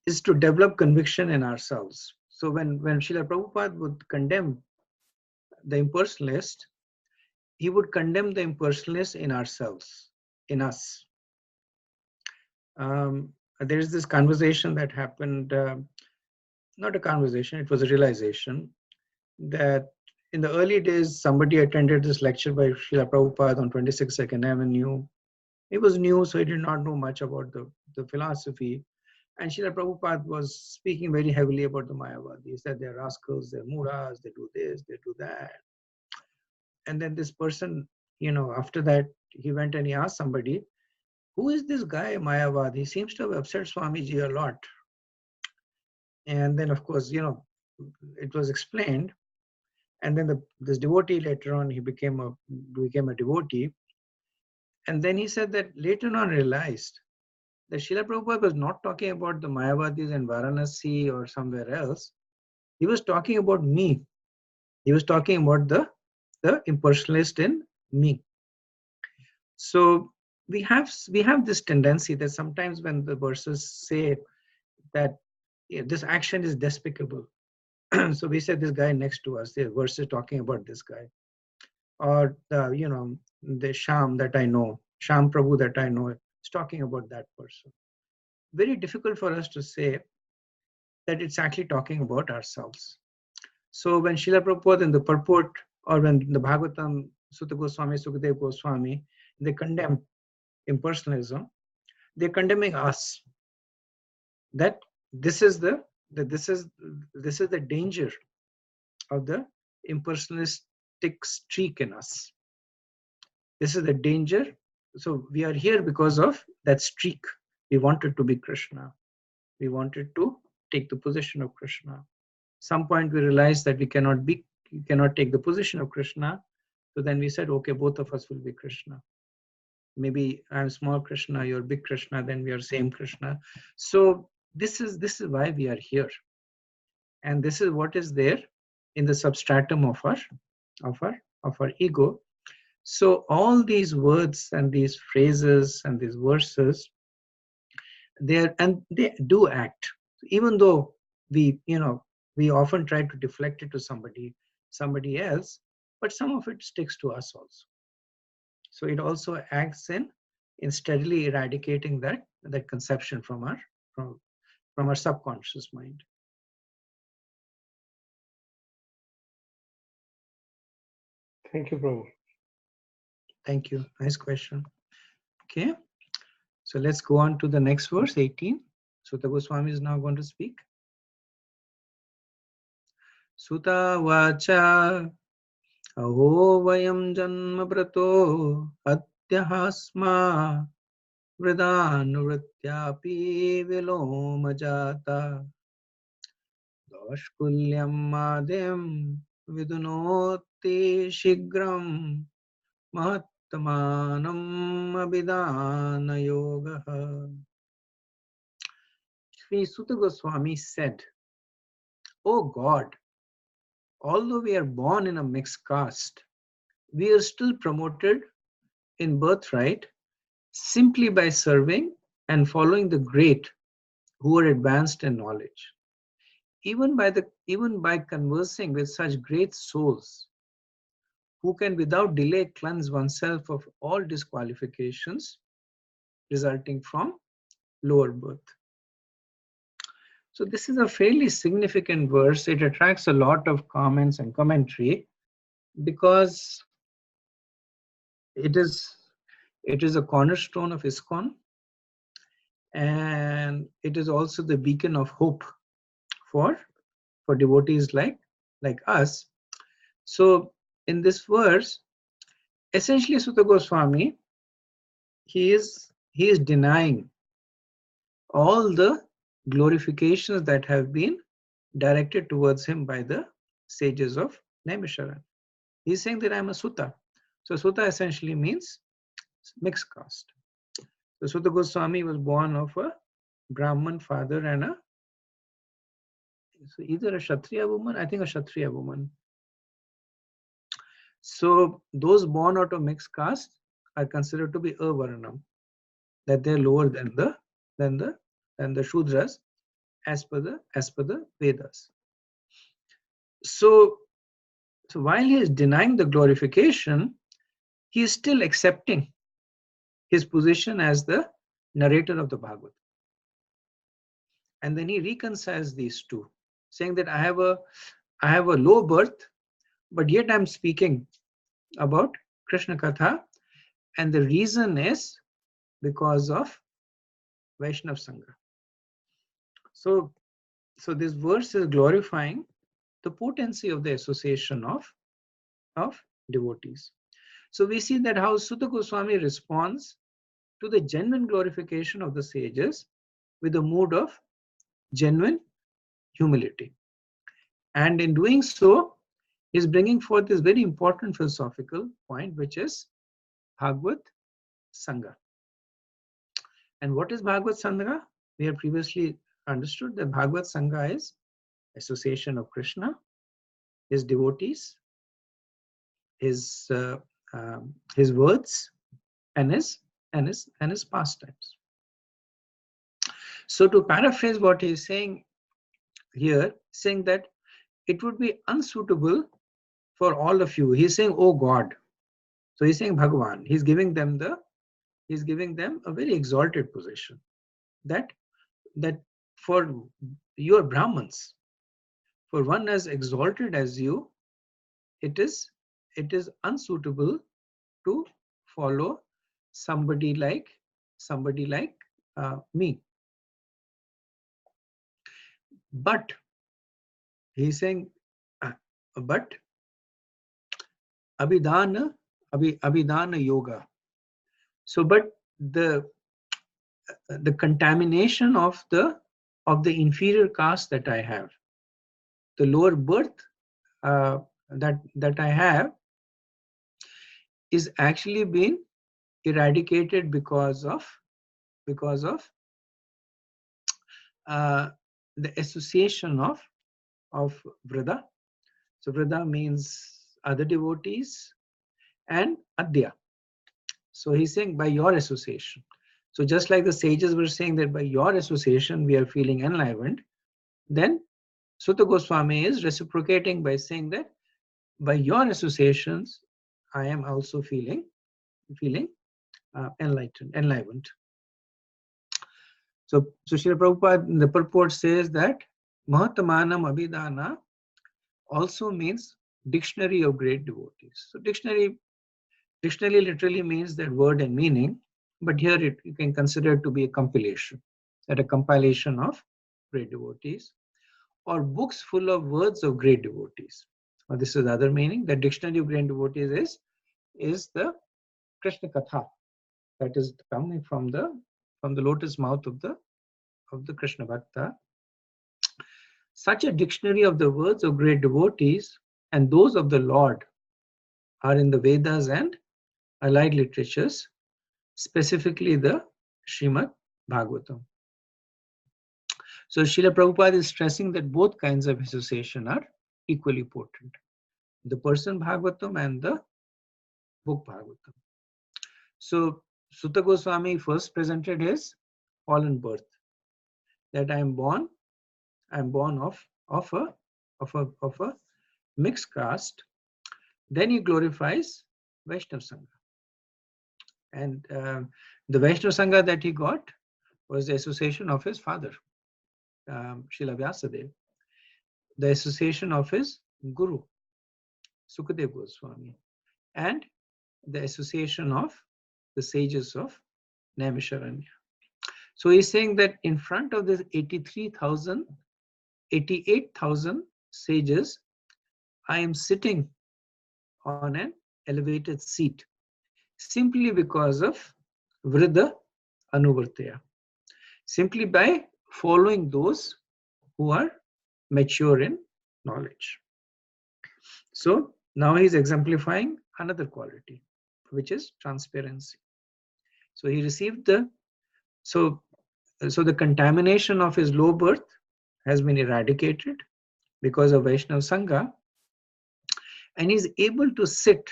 is to develop conviction in ourselves. So when Srila Prabhupada would condemn the impersonalist, he would condemn the impersonalist in ourselves, in us. There is this conversation that happened, not a conversation, it was a realization that in the early days, somebody attended this lecture by Srila Prabhupada on 26 Second Avenue. It was new, so he did not know much about the philosophy. And Srila Prabhupada was speaking very heavily about the Mayavadis, that they're rascals, they're muras, they do this, they do that. And then this person, after that, he went and he asked somebody, who is this guy Mayavad? He seems to have upset Swamiji a lot. And then, of course, it was explained. And then this devotee later on, he became a devotee. And then he said that later on realized that Srila Prabhupada was not talking about the Mayavadis in Varanasi or somewhere else. He was talking about me. He was talking about the impersonalist in me. So we have this tendency that sometimes when the verses say that this action is despicable, so we say this guy next to us, the verse is talking about this guy, or the Sham that I know, Sham Prabhu that I know, is talking about that person. Very difficult for us to say that it's actually talking about ourselves. So when Srila Prabhupada in the purport, or when the Bhagavatam, Sutta Goswami, Sukadeva Goswami, they condemn impersonalism, they're condemning us. That this is the danger of the impersonalistic streak in us. This is the danger. So we are here because of that streak. We wanted to be Krishna. We wanted to take the position of Krishna. Some point we realized that we cannot take the position of Krishna. So then we said, okay, both of us will be Krishna. Maybe I'm small Krishna, you're big Krishna, then we are same Krishna. So this is why we are here. And this is what is there in the substratum of our ego. So all these words and these phrases and these verses, they do act. Even though we often try to deflect it to somebody else, but some of it sticks to us also. So it also acts in steadily eradicating that conception from our subconscious mind. Thank you, Prabhu. Thank you. Nice question. Okay. So let's go on to the next verse, 18. Sutta Goswami is now going to speak. Sutta vacha aho vayam janma brato atyahasma vridhanuvrityapi viloma jata doshkulyam madhyam vidunoti shigram mahattamanam abhidhana yogaha. Sri Sutta Goswami said, "O God, although we are born in a mixed caste, we are still promoted in birthright simply by serving and following the great who are advanced in knowledge. Even by conversing with such great souls who can without delay cleanse oneself of all disqualifications resulting from lower birth." So this is a fairly significant verse. It attracts a lot of comments and commentary because it is a cornerstone of ISKCON, and it is also the beacon of hope for devotees like us. So in this verse, essentially Sutta Goswami, he is denying all the glorifications that have been directed towards him by the sages of Naimisharan. He's saying that I'm a Sutta. So Sutta essentially means mixed caste. So Sutta Goswami was born of a Brahman father and either a Kshatriya woman, I think a Kshatriya woman. So those born out of mixed caste are considered to be avaranam, that they're lower than the Shudras as per the Vedas. So while he is denying the glorification, he is still accepting his position as the narrator of the Bhagavad. And then he reconciles these two, saying that I have a low birth, but yet I'm speaking about Krishna Katha, and the reason is because of Vaishnav Sangha. So this verse is glorifying the potency of the association of devotees. So we see that how Sutta Goswami responds to the genuine glorification of the sages with a mood of genuine humility. And in doing so, he is bringing forth this very important philosophical point, which is Bhagavad Sangha. And what is Bhagavad Sangha? We have previously understood that Bhagavad Sangha is association of Krishna, his devotees, his words, and his pastimes. So to paraphrase what he is saying here, saying that it would be unsuitable for all of you. He's saying, "Oh God." So he's saying Bhagavan. He's giving them a very exalted position. That for your Brahmins, for one as exalted as you, it is unsuitable to follow somebody like me. But he's saying, but abhidhana yoga. So, but the contamination of the inferior caste that I have, the lower birth that I have, is actually being eradicated because of the association of Vrida. So Vrida means other devotees, and Adya. So he's saying by your association. So just like the sages were saying that by your association we are feeling enlivened, then Sutta Goswami is reciprocating by saying that by your associations I am also feeling enlivened. So Srila Prabhupada in the purport says that Mahatamanam Abhidhana also means dictionary of great devotees. So dictionary literally means that word and meaning, but here you can consider it to be a compilation, that a compilation of great devotees, or books full of words of great devotees. Or this is the other meaning, that dictionary of great devotees is the Krishna Katha, that is coming from the lotus mouth of the Krishna Bhakta. Such a dictionary of the words of great devotees and those of the Lord are in the Vedas and allied literatures, specifically the Srimad Bhagavatam. So Srila Prabhupada is stressing that both kinds of association are equally potent, the person Bhagavatam and the book Bhagavatam. So Sutta Goswami first presented his fallen birth, that I am born of a mixed caste. Then he glorifies Vaishnav Sangha. And the Vaishnav Sangha that he got was the association of his father, Srila Vyasadeva, the association of his guru, Sukadeva Goswami, and the association of the sages of Naimisharanya. So he's saying that in front of this 88,000 sages, I am sitting on an elevated seat simply because of Vrida Anuvartaya, simply by following those who are mature in knowledge. So now he's exemplifying another quality, which is transparency. So he received so the contamination of his low birth has been eradicated because of Vaishnava Sangha, and he's able to sit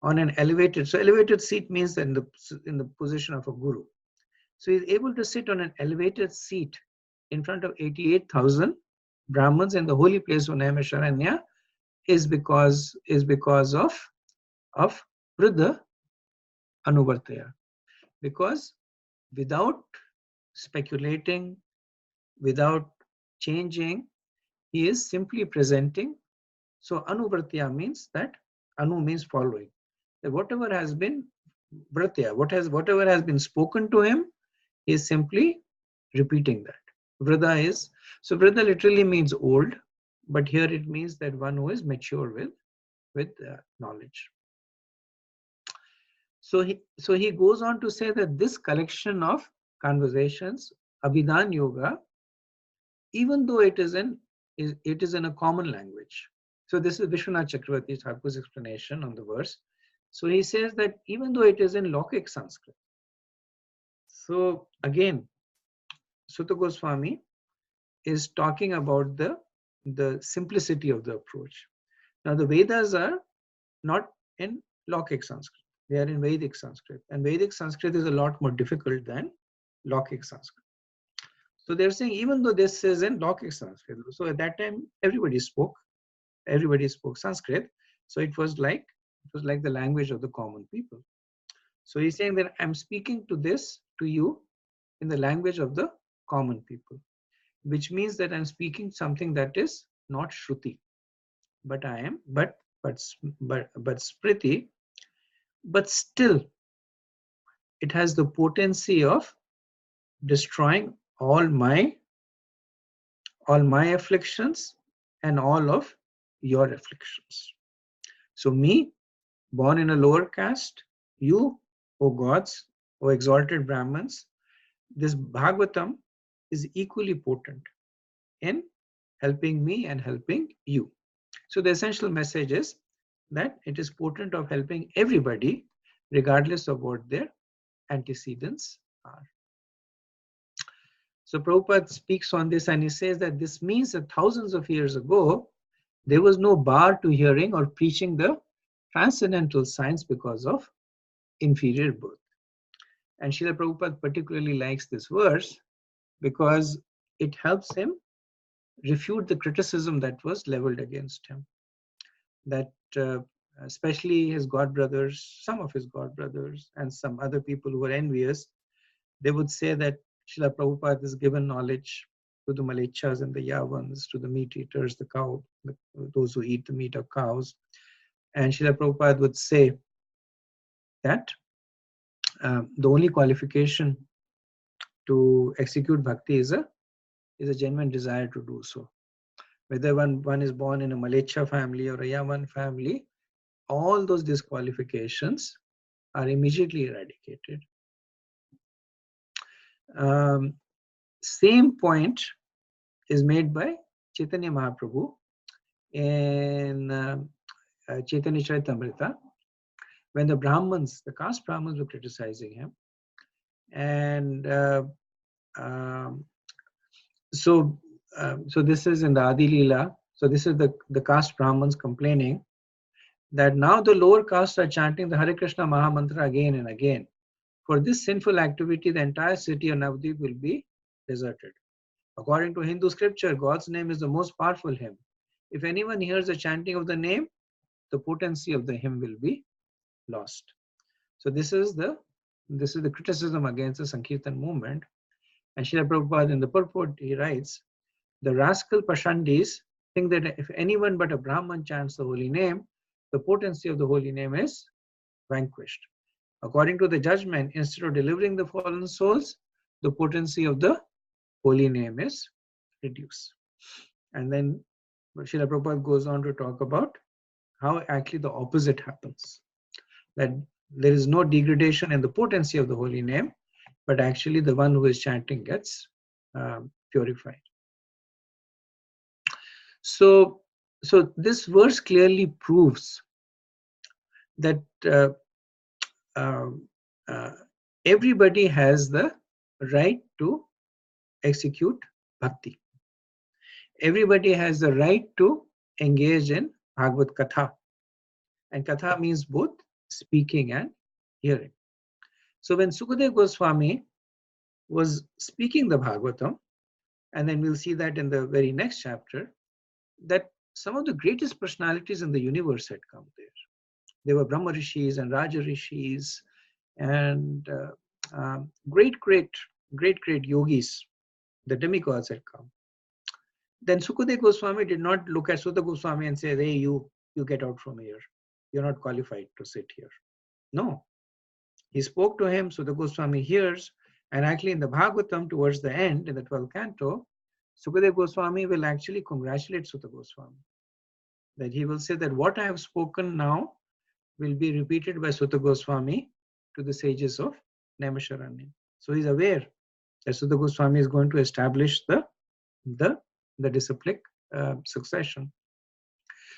on an elevated. So elevated seat means in the position of a guru. So he's able to sit on an elevated seat in front of 88,000 Brahmins in the holy place of Naimisharanya is because of Vruddha Anuvartaya. Because without speculating, without changing, he is simply presenting. So Anuvartya means that Anu means following. That whatever has been Vratya, whatever has been spoken to him, he is simply repeating that. Vrida is, so Vrida literally means old, but here it means that one who is mature with knowledge. So he goes on to say that this collection of conversations, Abhidhan Yoga, even though it is in a common language. So this is Vishwanath Chakravarti Thakur's explanation on the verse. So he says that even though it is in Lokik Sanskrit. So again, Sutta Goswami is talking about the simplicity of the approach. Now the Vedas are not in Lokik Sanskrit. They are in Vedic Sanskrit. And Vedic Sanskrit is a lot more difficult than Lokik Sanskrit. So they're saying even though this is in Lokik Sanskrit, so at that time everybody spoke Sanskrit. So it was like the language of the common people. So he's saying that I'm speaking to you in the language of the common people, which means that I'm speaking something that is not Shruti, but Smriti, but still it has the potency of destroying all my afflictions and all of your afflictions. So me, born in a lower caste, you, O gods, O exalted Brahmins, this Bhagavatam is equally potent in helping me and helping you. So the essential message is that it is potent of helping everybody, regardless of what their antecedents are. So Prabhupada speaks on this and he says that this means that thousands of years ago, there was no bar to hearing or preaching the transcendental science because of inferior birth. And Srila Prabhupada particularly likes this verse because it helps him refute the criticism that was leveled against him. That especially his godbrothers, some of his godbrothers and some other people who were envious, they would say that Srila Prabhupada has given knowledge to the Malechas and the Yavans, to the meat eaters, the cow, those who eat the meat of cows. And Srila Prabhupada would say that the only qualification to execute bhakti is a genuine desire to do so. Whether one is born in a Malecha family or a Yavan family, all those disqualifications are immediately eradicated. Same point is made by Chaitanya Mahaprabhu in Chaitanya Charitamrita, when the Brahmins, the caste Brahmins, were criticizing him. And so this is in the Adi Leela. So this is the caste Brahmins complaining that now the lower castes are chanting the Hare Krishna Mahamantra again and again. For this sinful activity, the entire city of Navadvip will be deserted. According to Hindu scripture, God's name is the most powerful hymn. If anyone hears the chanting of the name, the potency of the hymn will be lost. So this is the criticism against the Sankirtan movement. And Srila Prabhupada in the purport, he writes, the rascal Pashandis think that if anyone but a Brahman chants the holy name, the potency of the holy name is vanquished. According to the judgment, instead of delivering the fallen souls, the potency of the holy name is reduced. And then Srila Prabhupada goes on to talk about how actually the opposite happens. That there is no degradation in the potency of the holy name, but actually the one who is chanting gets purified. So this verse clearly proves that everybody has the right to execute bhakti. Everybody has the right to engage in Bhagavad Katha. And Katha means both speaking and hearing. So when Sukadeva Goswami was speaking the Bhagavatam, and then we'll see that in the very next chapter, that some of the greatest personalities in the universe had come there. There were Brahma Rishis and Raja Rishis and great yogis, the demigods had come. Then Sukadeva Goswami did not look at Sutta Goswami and say, hey, you get out from here. You're not qualified to sit here. No. He spoke to him, Sutta Goswami hears, and actually in the Bhagavatam towards the end, in the 12th canto, Sukadeva Goswami will actually congratulate Sutta Goswami. That he will say that what I have spoken now will be repeated by Sutta Goswami to the sages of Naimisharanya. So he's aware that Sutta Goswami is going to establish the disciplic succession.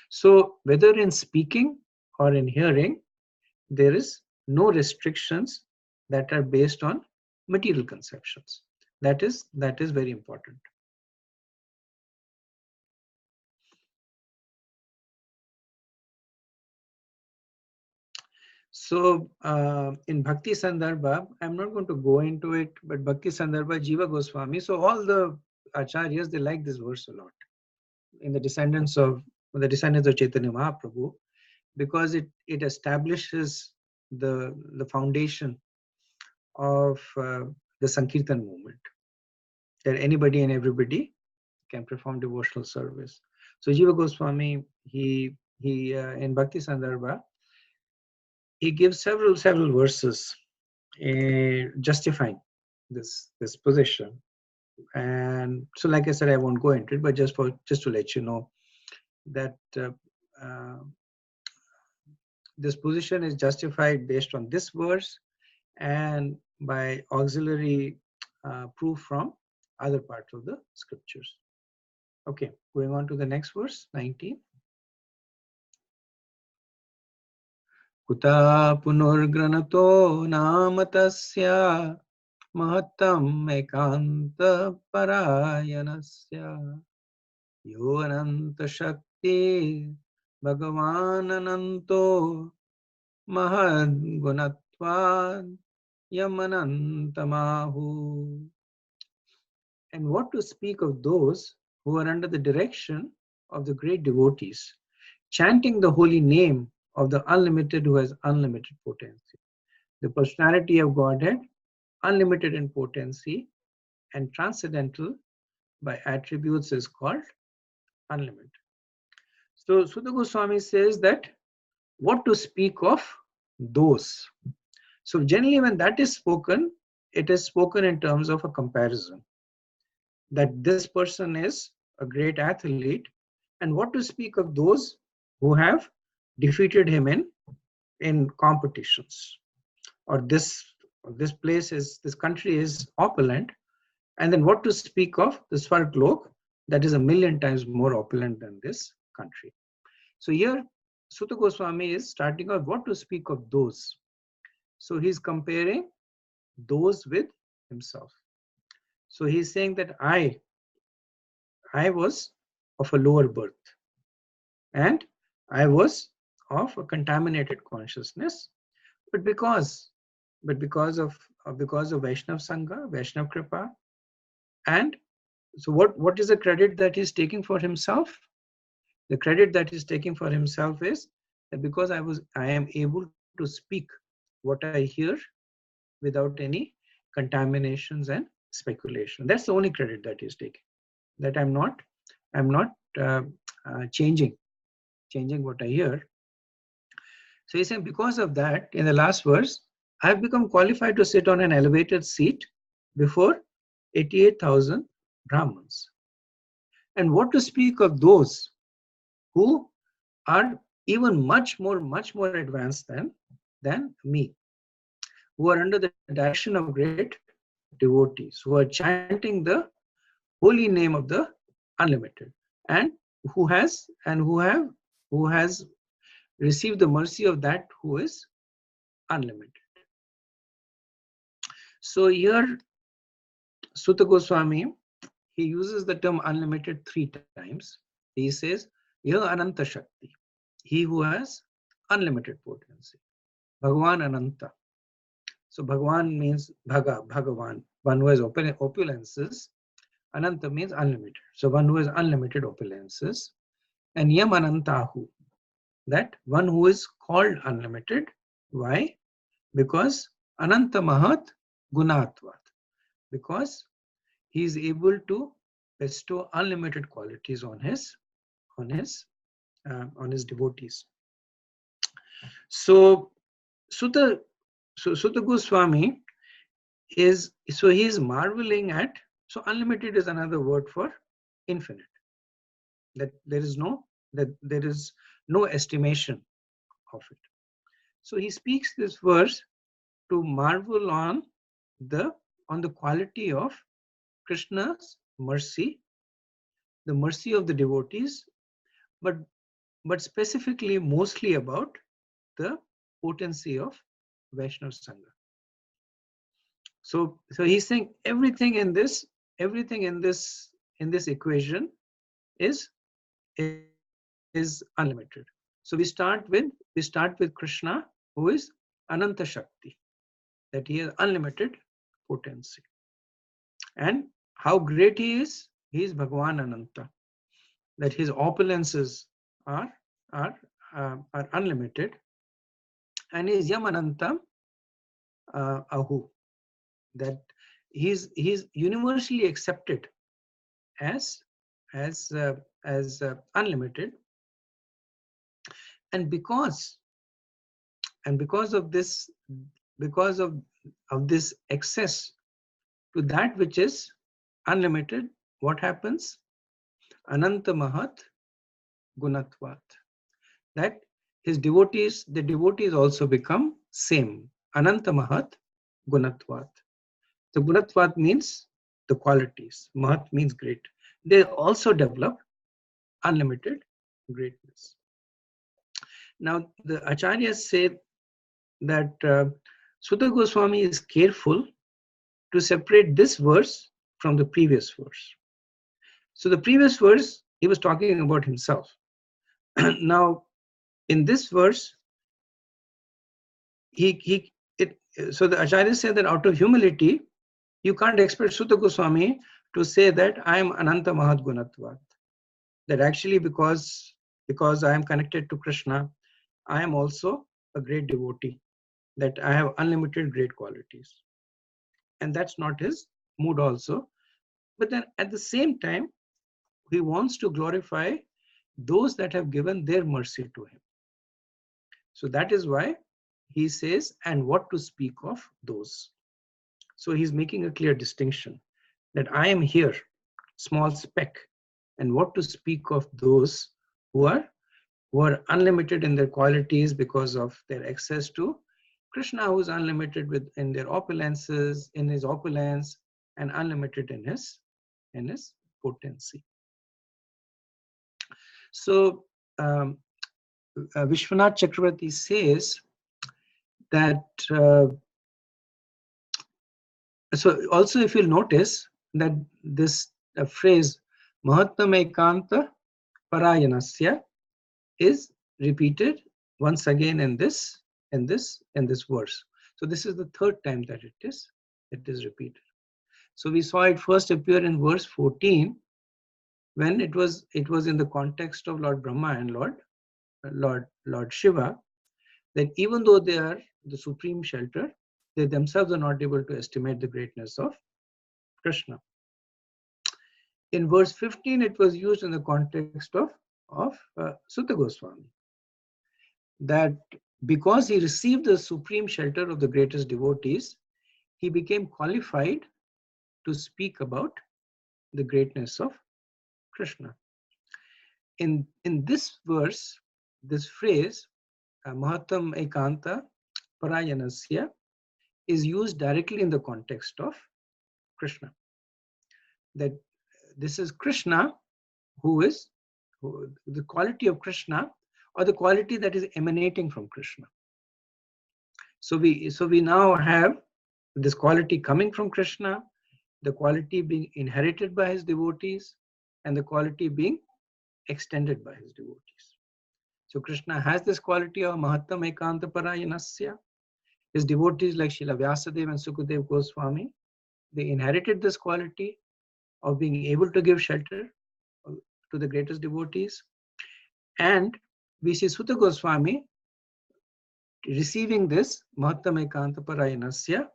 So whether in speaking or in hearing, there is no restrictions that are based on material conceptions. That is very important. So in Bhakti Sandarbha, I'm not going to go into it, but Bhakti Sandarbha, Jiva Goswami, so all the acharyas, they like this verse a lot. In the descendants of Chaitanya Mahaprabhu, because it establishes the foundation of the Sankirtan movement, that anybody and everybody can perform devotional service. So Jiva Goswami, he in Bhakti Sandarbha, he gives several verses justifying this position. And so, like I said, I won't go into it, but just to let you know that this position is justified based on this verse and by auxiliary proof from other parts of the scriptures. Okay, going on to the next verse, 19. Kuta punurgranato namatasya mahattam ekanta parayanasya yo ananta shakti bhagavan ananto mahad gunatvad yamanantamahu. And what to speak of those who are under the direction of the great devotees, chanting the holy name of the unlimited who has unlimited potency. The personality of Godhead, unlimited in potency and transcendental by attributes, is called unlimited. So Sutta Goswami says that what to speak of those. So generally when that is spoken, it is spoken in terms of a comparison. That this person is a great athlete, and what to speak of those who have defeated him in competitions, or this country is opulent, and then what to speak of the Svarglok that is 1,000,000 times more opulent than this country. So here Sutta Goswami is starting out what to speak of those. So he's comparing those with himself. So he's saying that I was of a lower birth, and I was of a contaminated consciousness, but because of Vaishnav Sangha, Vaishnav Kripa. And so what is the credit that he's taking for himself? The credit that he's taking for himself is that because I am able to speak what I hear without any contaminations and speculation. That's the only credit that he's taking. That I'm not changing what I hear. So he's saying because of that, in the last verse, I've become qualified to sit on an elevated seat before 88,000 Brahmins. And what to speak of those who are even much more advanced than me, who are under the direction of great devotees, who are chanting the holy name of the unlimited, and who has received the mercy of that who is unlimited. So here Sutta Goswami, he uses the term unlimited 3 times. He says, Ya Ananta Shakti, he who has unlimited potency. Bhagavan Ananta. So Bhagavan means Bhagavan, one who has opulences. Ananta means unlimited. So one who has unlimited opulences. And Yam Anantahu, that one who is called unlimited. Why? Because Ananta Mahat Gunatvat. Because he is able to bestow unlimited qualities on his devotees. So Sutta Goswami is marveling at, so unlimited is another word for infinite, that there is no estimation of it. So he speaks this verse to marvel on the quality of Krishna's mercy, the mercy of the devotees, but specifically mostly about the potency of Vaishnava Sangha. So he's saying everything in this equation is unlimited. So we start with Krishna, who is Ananta Shakti, that he has unlimited potency. And how great he is Bhagavan Ananta, that his opulences are unlimited, and is Yam Anantam Ahu, that he's universally accepted as unlimited, and because of this access to that which is unlimited, what happens? Ananta Mahat Gunatvat, that his devotees, the devotees also become same. Ananta Mahat Gunatvat. So Gunatvat means the qualities. Mahat means great. They also develop unlimited greatness. Now the acharyas say that Sutta Goswami is careful to separate this verse from the previous verse. So the previous verse, he was talking about himself. Now, in this verse, so the Acharya said that out of humility, you can't expect Sutta Goswami to say that I am Ananta Mahat Gunatvat. That actually because I am connected to Krishna, I am also a great devotee, that I have unlimited great qualities. And that's not his mood also. But then at the same time, he wants to glorify those that have given their mercy to him. So that is why he says, and what to speak of those. So he's making a clear distinction that I am here, small speck, and what to speak of those who are unlimited in their qualities because of their access to Krishna, who is unlimited in their opulences, in his opulence, and unlimited in his potency. So Vishwanath Chakravarti says that, so also if you'll notice that this phrase Mahatma Ekanta Parayanasya is repeated once again in this verse. So this is the third time that it is repeated. So we saw it first appear in verse 14 when it was in the context of Lord Brahma and Lord Shiva, that even though they are the supreme shelter, they themselves are not able to estimate the greatness of Krishna. In verse 15, it was used in the context of Sutta Goswami, that because he received the supreme shelter of the greatest devotees, he became qualified to speak about the greatness of Krishna. In this verse, this phrase, Mahatam Ekanta Parayanasya, is used directly in the context of Krishna. That this is Krishna who the quality of Krishna, or the quality that is emanating from Krishna. So we now have this quality coming from Krishna, the quality being inherited by his devotees, and the quality being extended by his devotees. So Krishna has this quality of Mahattam Ekanta Parayanasya. His devotees like Srila Vyasadeva and Sukadev Goswami, they inherited this quality of being able to give shelter to the greatest devotees. And we see Sutta Goswami receiving this Mahattam Ekanta Parayanasya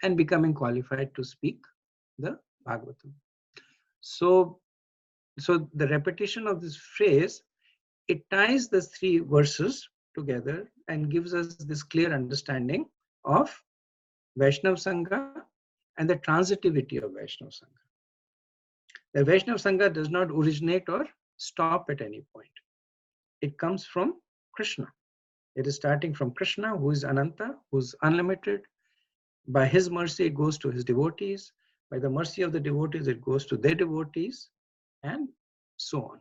and becoming qualified to speak the Bhagavatam. So the repetition of this phrase, it ties the three verses together and gives us this clear understanding of Vaishnav Sangha and the transitivity of Vaishnav Sangha. The Vaishnav Sangha does not originate or stop at any point. It comes from Krishna. It is starting from Krishna, who is Ananta, who is unlimited. By his mercy, it goes to his devotees. By the mercy of the devotees, it goes to their devotees, and so on.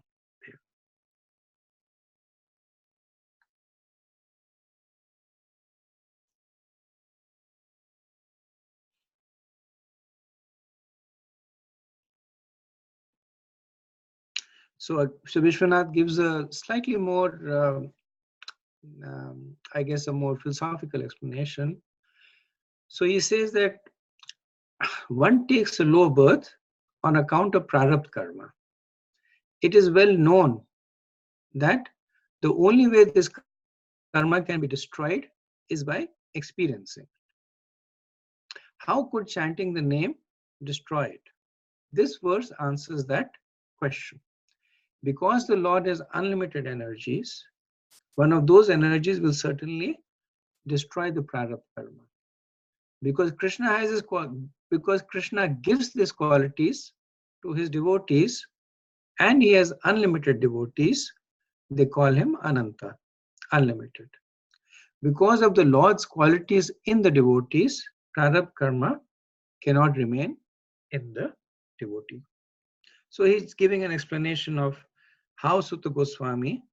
So Vishwanath gives a slightly more, I guess, a more philosophical explanation. So he says that one takes a low birth on account of prarabdha karma. It is well known that the only way this karma can be destroyed is by experiencing. How could chanting the name destroy it? This verse answers that question. Because the Lord has unlimited energies, one of those energies will certainly destroy the prarabdha karma. Because Krishna gives these qualities to his devotees, and he has unlimited devotees, they call him Ananta, unlimited. Because of the Lord's qualities in the devotees, prarabdha karma cannot remain in the devotee. So he's giving an explanation of how Sutta Goswami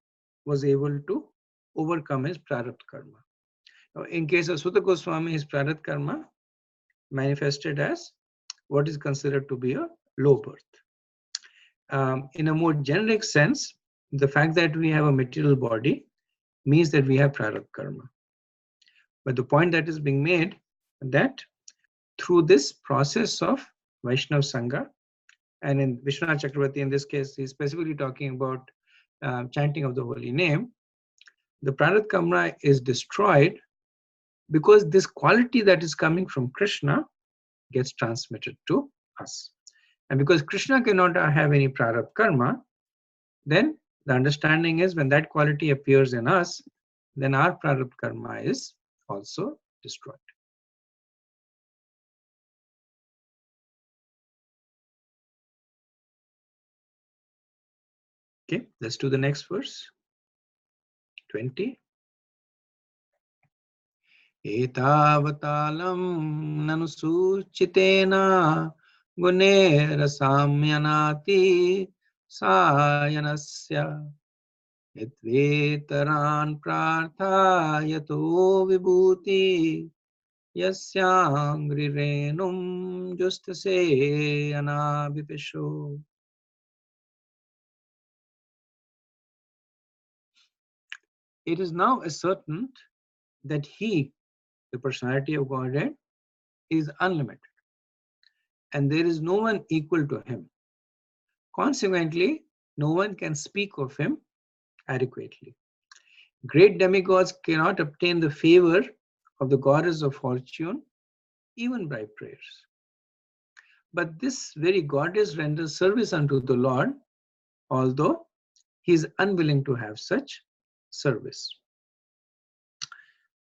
was able to overcome his prarabdha karma. Now, in case of Sutta Goswami, his prarabdha karma manifested as what is considered to be a low birth. In a more generic sense, the fact that we have a material body means that we have prarabdha karma. But the point that is being made, that through this process of Vaishnava Sangha, and in Vishwanath Chakravarti, in this case, he's specifically talking about chanting of the holy name, the prarabdha karma is destroyed because this quality that is coming from Krishna gets transmitted to us. And because Krishna cannot have any prarabdha karma, then the understanding is when that quality appears in us, then our prarabdha karma is also destroyed. Okay, let's do the next verse. 20. Etavatalam nanusuchitena gunera samyanati sayanasya yadvetaran prarthayato vibhuti yasyangri renum justase anavipisho. It is now ascertained that he, the personality of Godhead, is unlimited, and there is no one equal to him. Consequently, no one can speak of him adequately. Great demigods cannot obtain the favor of the goddess of fortune, even by prayers. But this very goddess renders service unto the Lord, although he is unwilling to have such service.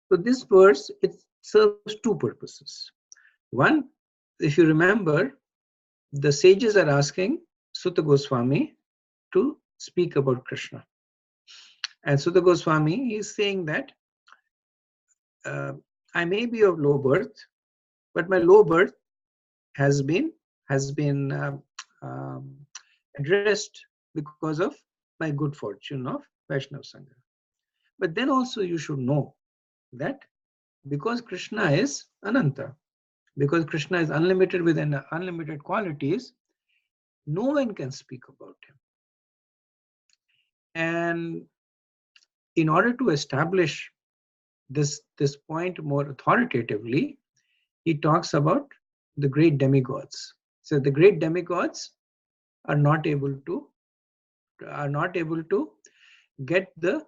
So this verse, it serves two purposes. One, if you remember, the sages are asking Sutta Goswami to speak about Krishna. And Sutta Goswami is saying that I may be of low birth, but my low birth has been addressed because of my good fortune of Vaishnava Sangha. But then also you should know that because Krishna is Ananta, because Krishna is unlimited with unlimited qualities, no one can speak about him. And in order to establish this point more authoritatively, he talks about the great demigods. So the great demigods are not able to get the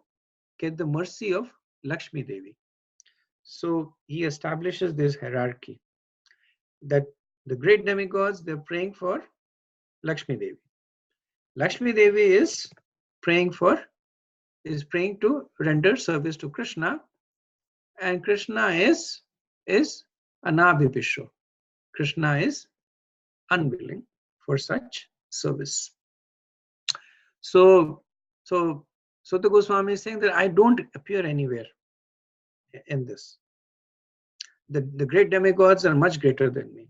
mercy of Lakshmi Devi. So he establishes this hierarchy that the great demigods, they're praying for Lakshmi Devi. Lakshmi Devi is praying to render service to Krishna, and Krishna is anabhipisho. Krishna is unwilling for such service. So the Goswami is saying that I don't appear anywhere in this. The great demigods are much greater than me.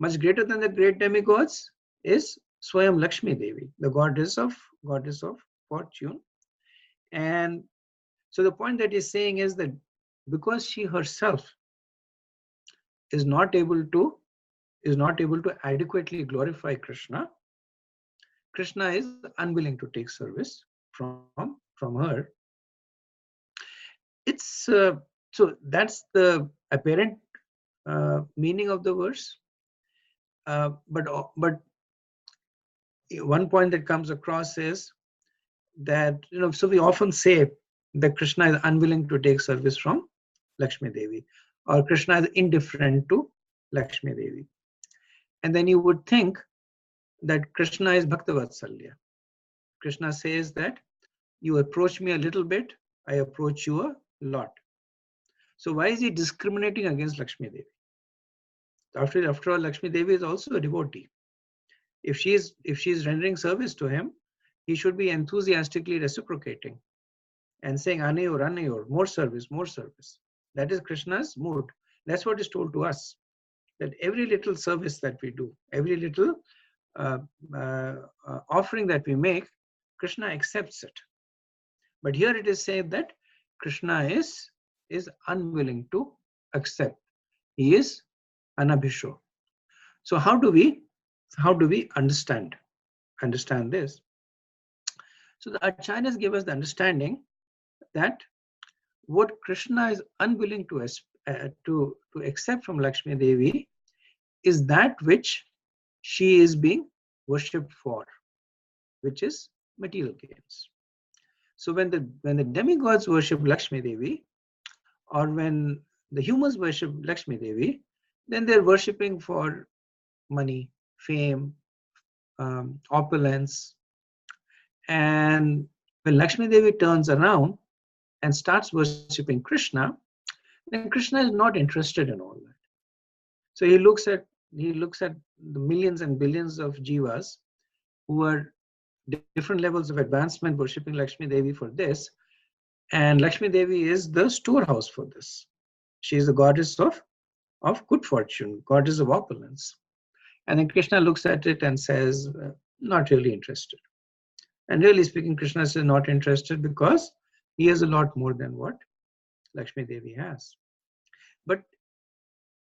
Much greater than the great demigods is Swayam Lakshmi Devi, the goddess of fortune. And so the point that he's saying is that because she herself is not able to adequately glorify Krishna, Krishna is unwilling to take service from her. It's so that's the apparent meaning of the verse. But one point that comes across is that, so we often say that Krishna is unwilling to take service from Lakshmi Devi, or Krishna is indifferent to Lakshmi Devi. And then you would think that Krishna is Bhaktavatsalya. Krishna says that you approach me a little bit, I approach you a lot. So why is he discriminating against Lakshmi Devi? After all, Lakshmi Devi is also a devotee. If she is rendering service to him, he should be enthusiastically reciprocating and saying, Anayor, more service, more service. That is Krishna's mood. That's what is told to us. That every little service that we do, every little offering that we make, Krishna accepts it. But here it is said that Krishna is unwilling to accept. He is anabhisho. So how do we understand this? So the acharyas give us the understanding that what Krishna is unwilling to accept from Lakshmi Devi is that which she is being worshipped for, which is material gains. So when the demigods worship Lakshmi Devi, or when the humans worship Lakshmi Devi, then they're worshipping for money, fame, opulence. And when Lakshmi Devi turns around and starts worshipping Krishna, then Krishna is not interested in all that. So he looks at the millions and billions of jivas who are different levels of advancement worshipping Lakshmi Devi for this, and Lakshmi Devi is the storehouse for this. She is the goddess of good fortune, goddess of opulence. And then Krishna looks at it and says, not really interested. And really speaking, Krishna is not interested because he has a lot more than what Lakshmi Devi has. But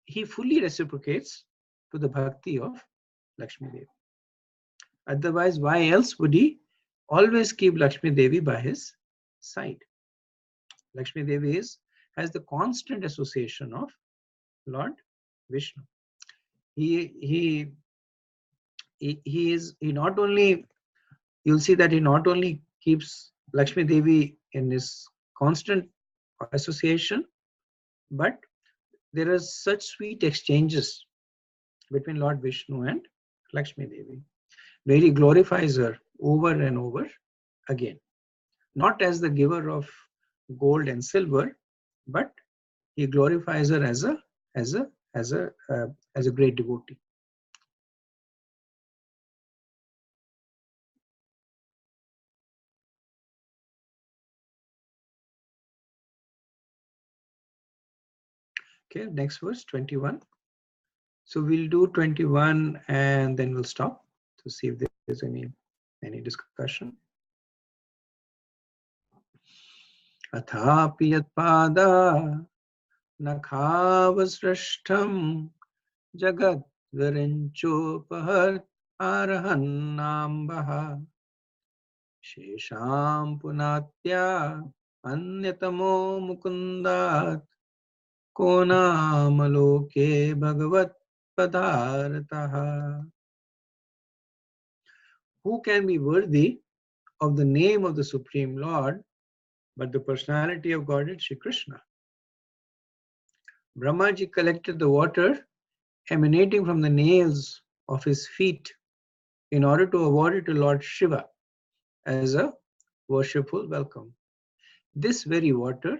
he fully reciprocates to the bhakti of Lakshmi Devi. Otherwise, why else would he always keep Lakshmi Devi by his side? Lakshmi Devi has the constant association of Lord Vishnu. He not only, you'll see that he not only keeps Lakshmi Devi in his constant association, but there are such sweet exchanges between Lord Vishnu and Lakshmi Devi, where he glorifies her over and over again, not as the giver of gold and silver, but he glorifies her as a great devotee. Okay, next verse 21. So we'll do 21 and then we'll stop to see if there's any discussion. Athapi yatpada nakhavasrashtam jagat varenchopahat arahannambaha shesham punatya Anyatamo mukundat ko namaloke bhagavat padarataha. Who can be worthy of the name of the Supreme Lord but the personality of Godhead Shri Krishna? Brahmaji collected the water emanating from the nails of his feet in order to award it to Lord Shiva as a worshipful welcome. This very water,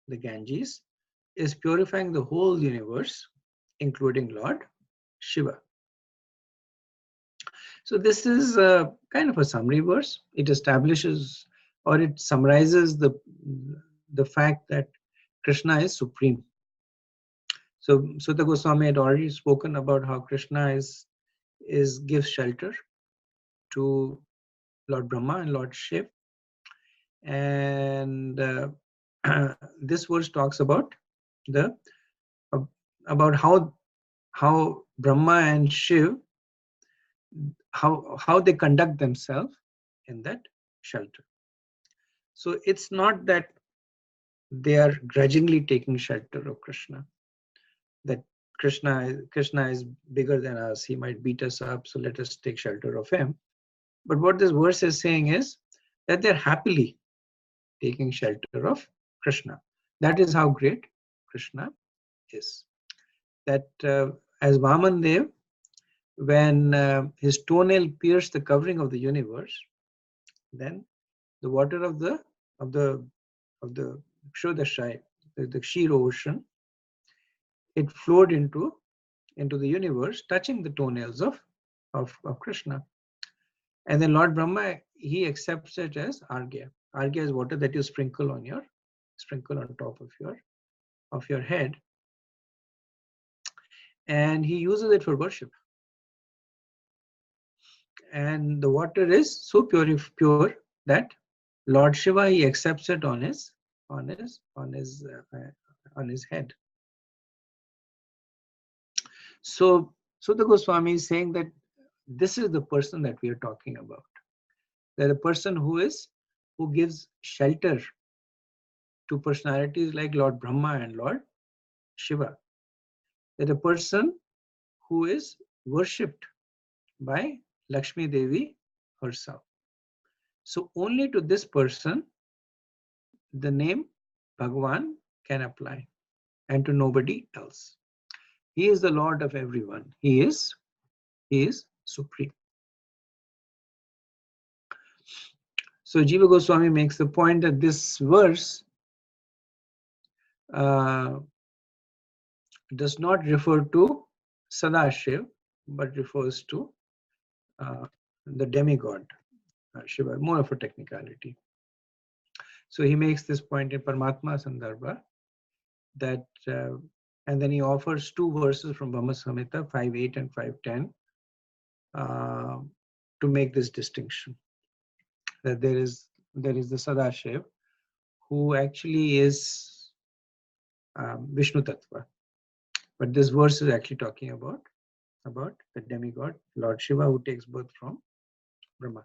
the Ganges, is purifying the whole universe, including Lord Shiva. So this is a kind of a summary verse. It establishes or it summarizes the fact that Krishna is supreme. So Sutta Goswami had already spoken about how Krishna gives shelter to Lord Brahma and Lord Shiv, and this verse talks about the about how Brahma and Shiv how they conduct themselves in that shelter. So it's not that they are grudgingly taking shelter of Krishna, that Krishna is bigger than us, he might beat us up, so let us take shelter of him. But what this verse is saying is that they're happily taking shelter of Krishna. That is how great Krishna is. That as Vaman Dev, when his toenail pierced the covering of the universe, then the water of the Kshodashai, the Kshir ocean, it flowed into the universe, touching the toenails of Krishna. And then Lord Brahma, he accepts it as Argya. Argya is water that you sprinkle on top of your head, and he uses it for worship. And the water is so pure that Lord Shiva, he accepts it on his head. So the Goswami is saying that this is the person that we are talking about. That a person who gives shelter to personalities like Lord Brahma and Lord Shiva. That a person who is worshipped by Lakshmi Devi herself. So only to this person the name Bhagavan can apply, and to nobody else. He is the Lord of everyone. He is supreme. So Jiva Goswami makes the point that this verse does not refer to Sadashiv, but refers to the demigod Shiva, more of a technicality. So he makes this point in Paramatma Sandarbha that, and then he offers two verses from Brahma Samhita 5.8 and 5.10 to make this distinction. That there is the Sadashiv, who actually is Vishnu Tattva. But this verse is actually talking about the demigod, Lord Shiva, who takes birth from Brahma.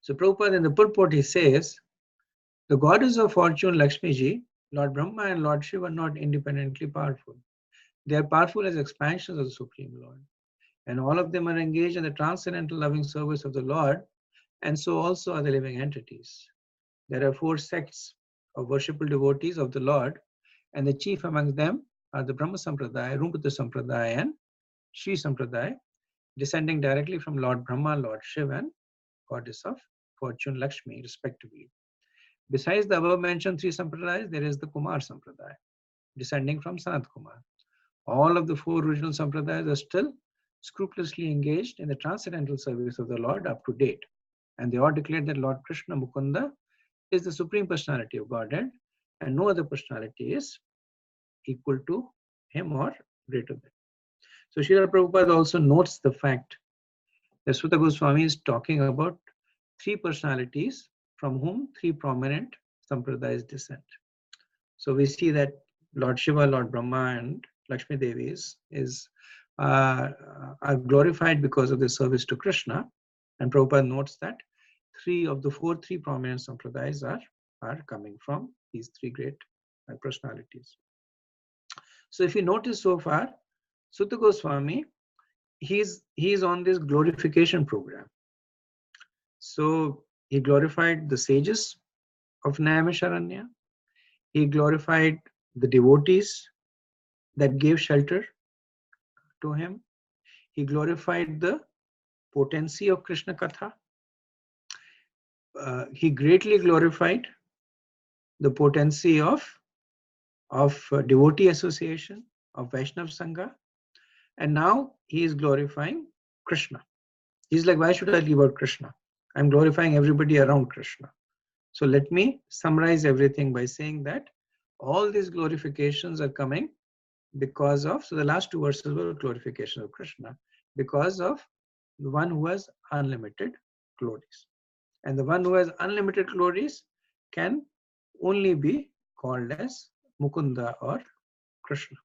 So Prabhupada in the purport, he says, the goddess of fortune, Lakshmi Ji, Lord Brahma and Lord Shiva are not independently powerful. They are powerful as expansions of the Supreme Lord. And all of them are engaged in the transcendental loving service of the Lord, and so also are the living entities. There are 4 sects of worshipful devotees of the Lord, and the chief amongst them are the Brahma Sampradaya, Rumpata Sampradaya, and Shri Sampradaya, descending directly from Lord Brahma, Lord Shiva, and goddess of fortune Lakshmi, respectively. Besides the above-mentioned 3 Sampradayas, there is the Kumar Sampradaya, descending from Sanat Kumar. All of the 4 original Sampradayas are still scrupulously engaged in the transcendental service of the Lord up to date. And they all declare that Lord Krishna Mukunda is the Supreme Personality of Godhead, and no other personality is equal to him or greater than. So Srila Prabhupada also notes the fact that Sutta Goswami is talking about 3 personalities from whom 3 prominent Sampradayas descend. So we see that Lord Shiva, Lord Brahma, and Lakshmi Devi are glorified because of their service to Krishna. And Prabhupada notes that three prominent sampradayas are coming from these three great personalities. So if you notice so far, Sutta Goswami, he's on this glorification program. So he glorified the sages of Naimisharanya. He glorified the devotees that gave shelter to him. He glorified the potency of Krishna Katha. He greatly glorified the potency of devotee association, of Vaishnav Sangha. And now he is glorifying Krishna. He's like, why should I leave out Krishna? I'm glorifying everybody around Krishna. So let me summarize everything by saying that all these glorifications are coming because of, so the last two verses were glorification of Krishna, because of the one who has unlimited glories. And the one who has unlimited glories can only be called as Mukunda or Krishna.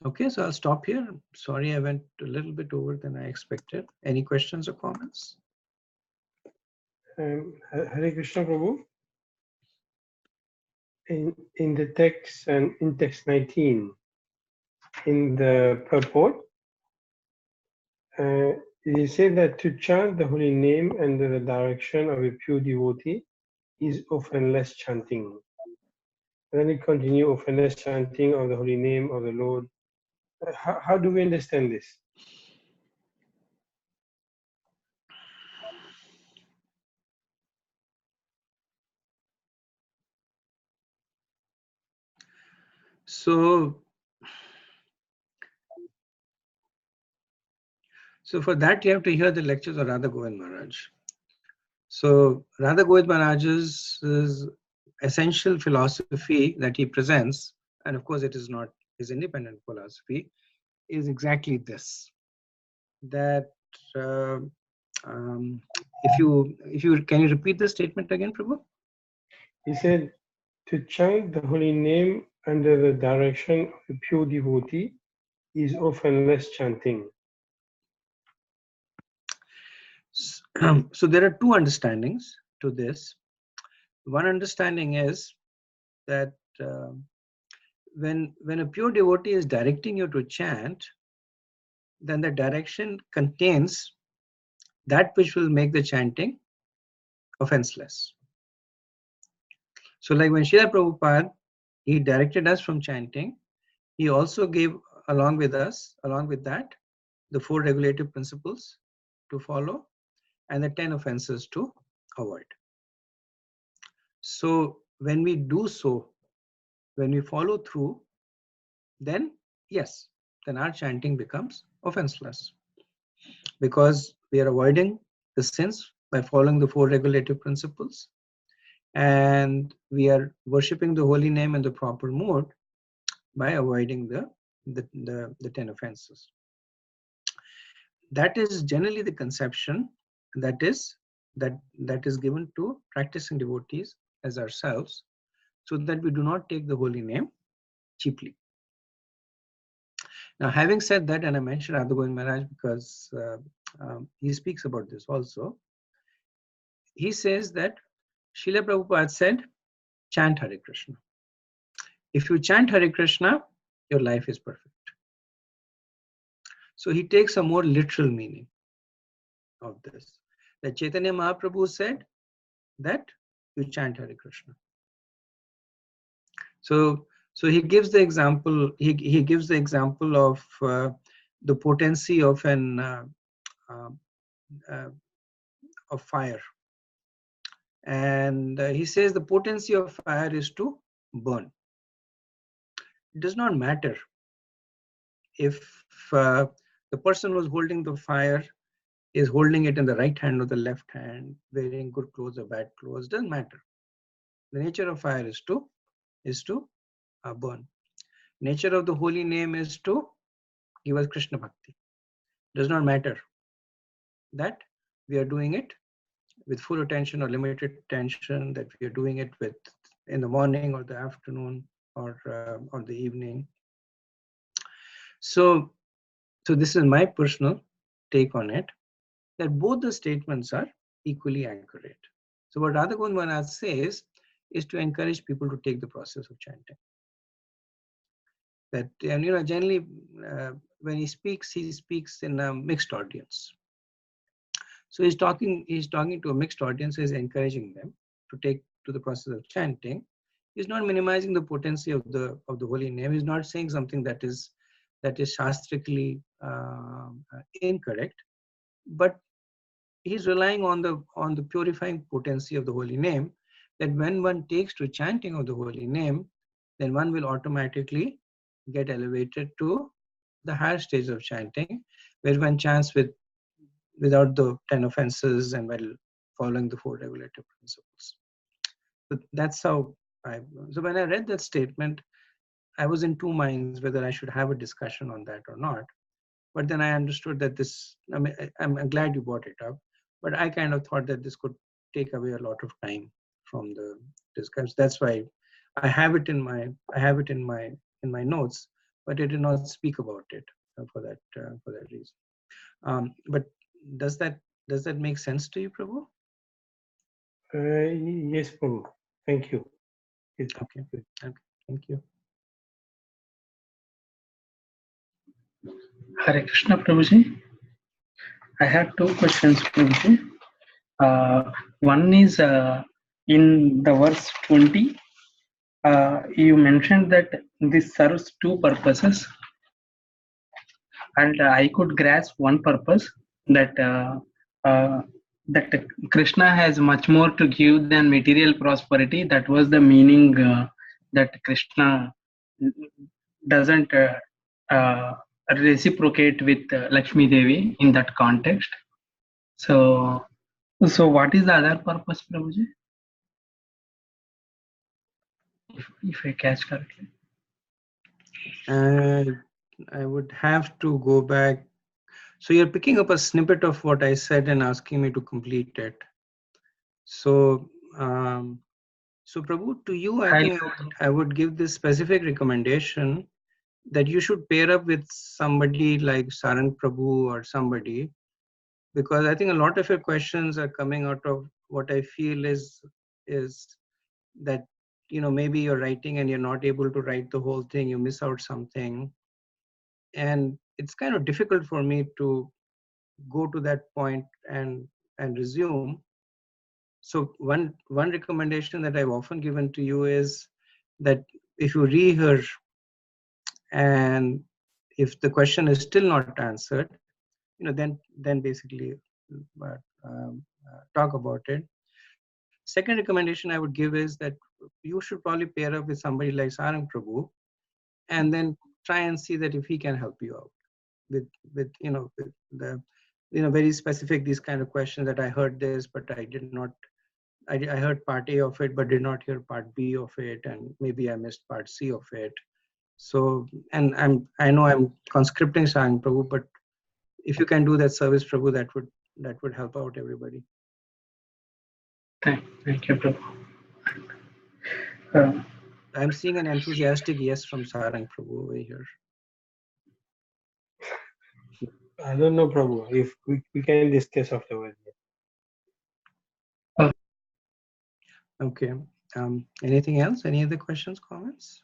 Okay, so I'll stop here. Sorry, I went a little bit over than I expected. Any questions or comments? Hare Krishna Prabhu. In the text and in text 19, in the purport, it is said that to chant the holy name under the direction of a pure devotee is often less chanting. And then it continues, often less chanting of the holy name of the Lord. How do we understand this? So for that, you have to hear the lectures of Radha Govind Maharaj. So Radha Govind Maharaj's essential philosophy that he presents, and of course it is not his independent philosophy, is exactly this. That if you can you repeat the statement again, Prabhu? He said, to chant the holy name under the direction of a pure devotee is often less chanting. So there are two understandings to this. One understanding is that when a pure devotee is directing you to chant, then the direction contains that which will make the chanting offenseless. So like when Srila Prabhupada, he directed us from chanting, he also gave along with that, the 4 regulative principles to follow and the 10 offenses to avoid. So when we do so, when we follow through, then yes, then our chanting becomes offenseless, because we are avoiding the sins by following the 4 regulative principles, and we are worshipping the holy name in the proper mode by avoiding the 10 offenses. That is generally the conception that is given to practicing devotees as ourselves, so that we do not take the holy name cheaply. Now, having said that, and I mentioned Radha Govind Maharaj because he speaks about this also. He says that Srila Prabhupada said, chant Hare Krishna. If you chant Hare Krishna, your life is perfect. So he takes a more literal meaning of this. That Chaitanya Mahaprabhu said that you chant Hare Krishna. So he gives the example. He gives the example of the potency of of fire, and he says the potency of fire is to burn. It does not matter if the person who's holding the fire is holding it in the right hand or the left hand, wearing good clothes or bad clothes. Doesn't matter. The nature of fire is to burn. Nature of the holy name is to give us Krishna Bhakti. Does not matter that we are doing it with full attention or limited attention, that we are doing it with in the morning or the afternoon or the evening. So this is my personal take on it. that both the statements are equally accurate. So what Radha Govind Maharaj says is to encourage people to take the process of chanting. That, and generally when he speaks in a mixed audience. So he's talking to a mixed audience. He's encouraging them to take to the process of chanting. He's not minimizing the potency of the holy name. He's not saying something that is shastrically incorrect, but he's relying on the purifying potency of the holy name. That when one takes to chanting of the holy name, then one will automatically get elevated to the higher stage of chanting, where one chants without the 10 offenses and while following the 4 regulative principles. So that's how so when I read that statement, I was in two minds whether I should have a discussion on that or not. But then I understood that I'm glad you brought it up, but I kind of thought that this could take away a lot of time from the discussion. That's why I have it in my notes, but I did not speak about it for that reason. But does that make sense to you, Prabhu? Yes, Prabhu. Thank you. Okay. Thank you. Hare Krishna, Prabhuji. I had two questions, Prabhuji. One is in the verse 20, you mentioned that this serves two purposes, and I could grasp one purpose, that that Krishna has much more to give than material prosperity. That was the meaning, that Krishna doesn't reciprocate with Lakshmi Devi in that context. So what is the other purpose, Prabhuji? If I catch correctly. I would have to go back. So you're picking up a snippet of what I said and asking me to complete it. So, so Prabhu, to you, I think I would give this specific recommendation that you should pair up with somebody like Sarang Prabhu or somebody, because I think a lot of your questions are coming out of what I feel is that, maybe you're writing and you're not able to write the whole thing, you miss out something. And it's kind of difficult for me to go to that point and resume. So one recommendation that I've often given to you is that if you rehear and if the question is still not answered, then basically talk about it. Second recommendation I would give is that you should probably pair up with somebody like Sarang Prabhu, and then try and see that if he can help you out with the very specific these kind of questions that I heard this, but I did not. I heard part A of it, but did not hear part B of it, and maybe I missed part C of it. So, and I know I'm conscripting Sarang Prabhu, but if you can do that service, Prabhu, that would help out everybody. Thank you, Prabhu. I'm seeing an enthusiastic yes from Sarang Prabhu over here. I don't know, Prabhu. If we can discuss afterwards. Okay. Anything else? Any other questions, comments?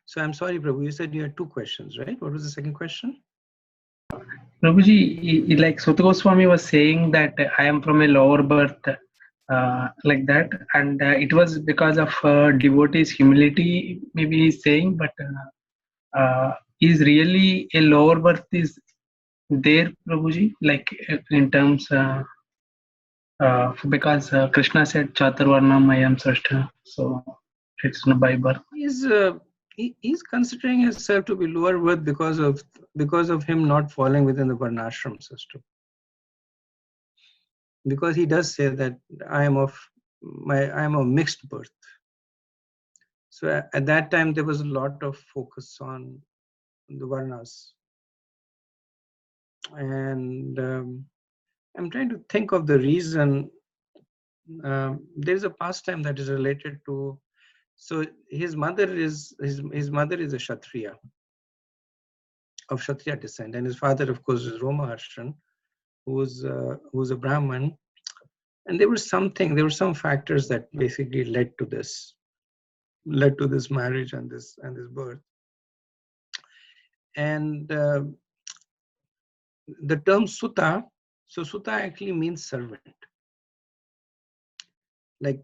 So I'm sorry, Prabhu, you said you had two questions, right? What was the second question? Prabhuji, like Sutta Goswami was saying that I am from a lower birth, like that, and it was because of devotee's humility, maybe he's saying, but is really a lower birth is there, Prabhuji, like in terms because Krishna said Chaturvarnam Mayam Srashta, so it's not by birth. He's considering himself to be lower birth because of him not falling within the Varnashram system. Because he does say that I am of mixed birth. So at that time there was a lot of focus on the Varnas, and I'm trying to think of the reason. There's a pastime that is related to. So his mother is a Kshatriya, of Kshatriya descent, and his father, of course, is Romaharshan. who's a Brahmin, and there was some factors that basically led to this marriage and this birth. And the term Suta, so Suta actually means servant. Like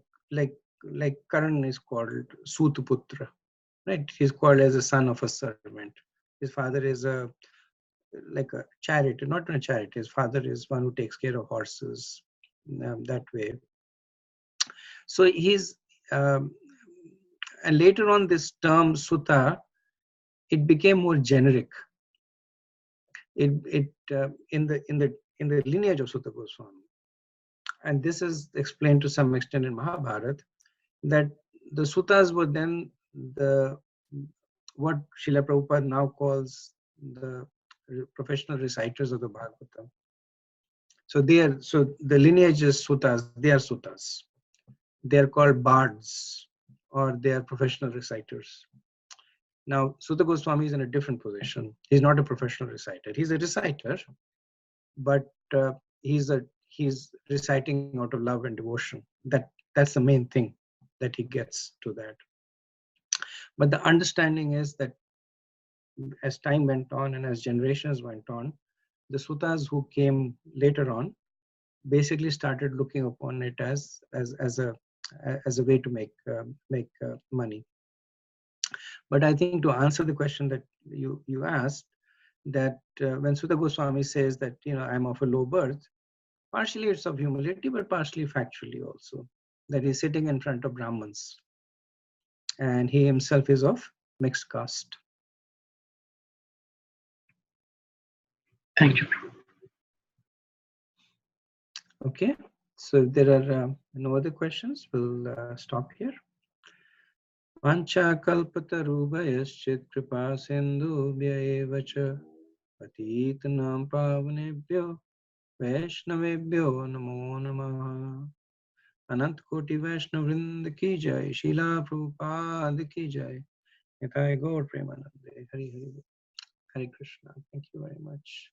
Karan is called Sutputra, right? He's called as a son of a servant. His father is like a charioteer, not a charioteer. His father is one who takes care of horses, that way. So he's, and later on, this term Suta, it became more generic. In the lineage of Sutta Goswami, and this is explained to some extent in Mahabharata, that the suttas were then what Srila Prabhupada now calls the professional reciters of the Bhagavatam. So the lineage is suttas. They are suttas. They are called bards, or they are professional reciters. Now, Sutta Goswami is in a different position. He's not a professional reciter. He's a reciter, but he's reciting out of love and devotion. That's the main thing that he gets to that. But the understanding is that as time went on and as generations went on, the suttas who came later on basically started looking upon it as a way to make money. But I think to answer the question that you asked, that when Sutta Goswami says that I'm of a low birth, partially it's of humility, but partially factually also, that he's sitting in front of Brahmins, and he himself is of mixed caste. Thank you. Okay, so if there are no other questions, we'll stop here. Vancha kalpatarubhayaschit kripa sindhubhya eva cha patitanam pavanebhyo vaishnavebhyo namo namaha. Anant Koti Vaishnav Vrinda ki jai, Srila Prabhupada ki jai. Nitai Gaur Premanande. Hari Hari Hare Krishna. Thank you very much.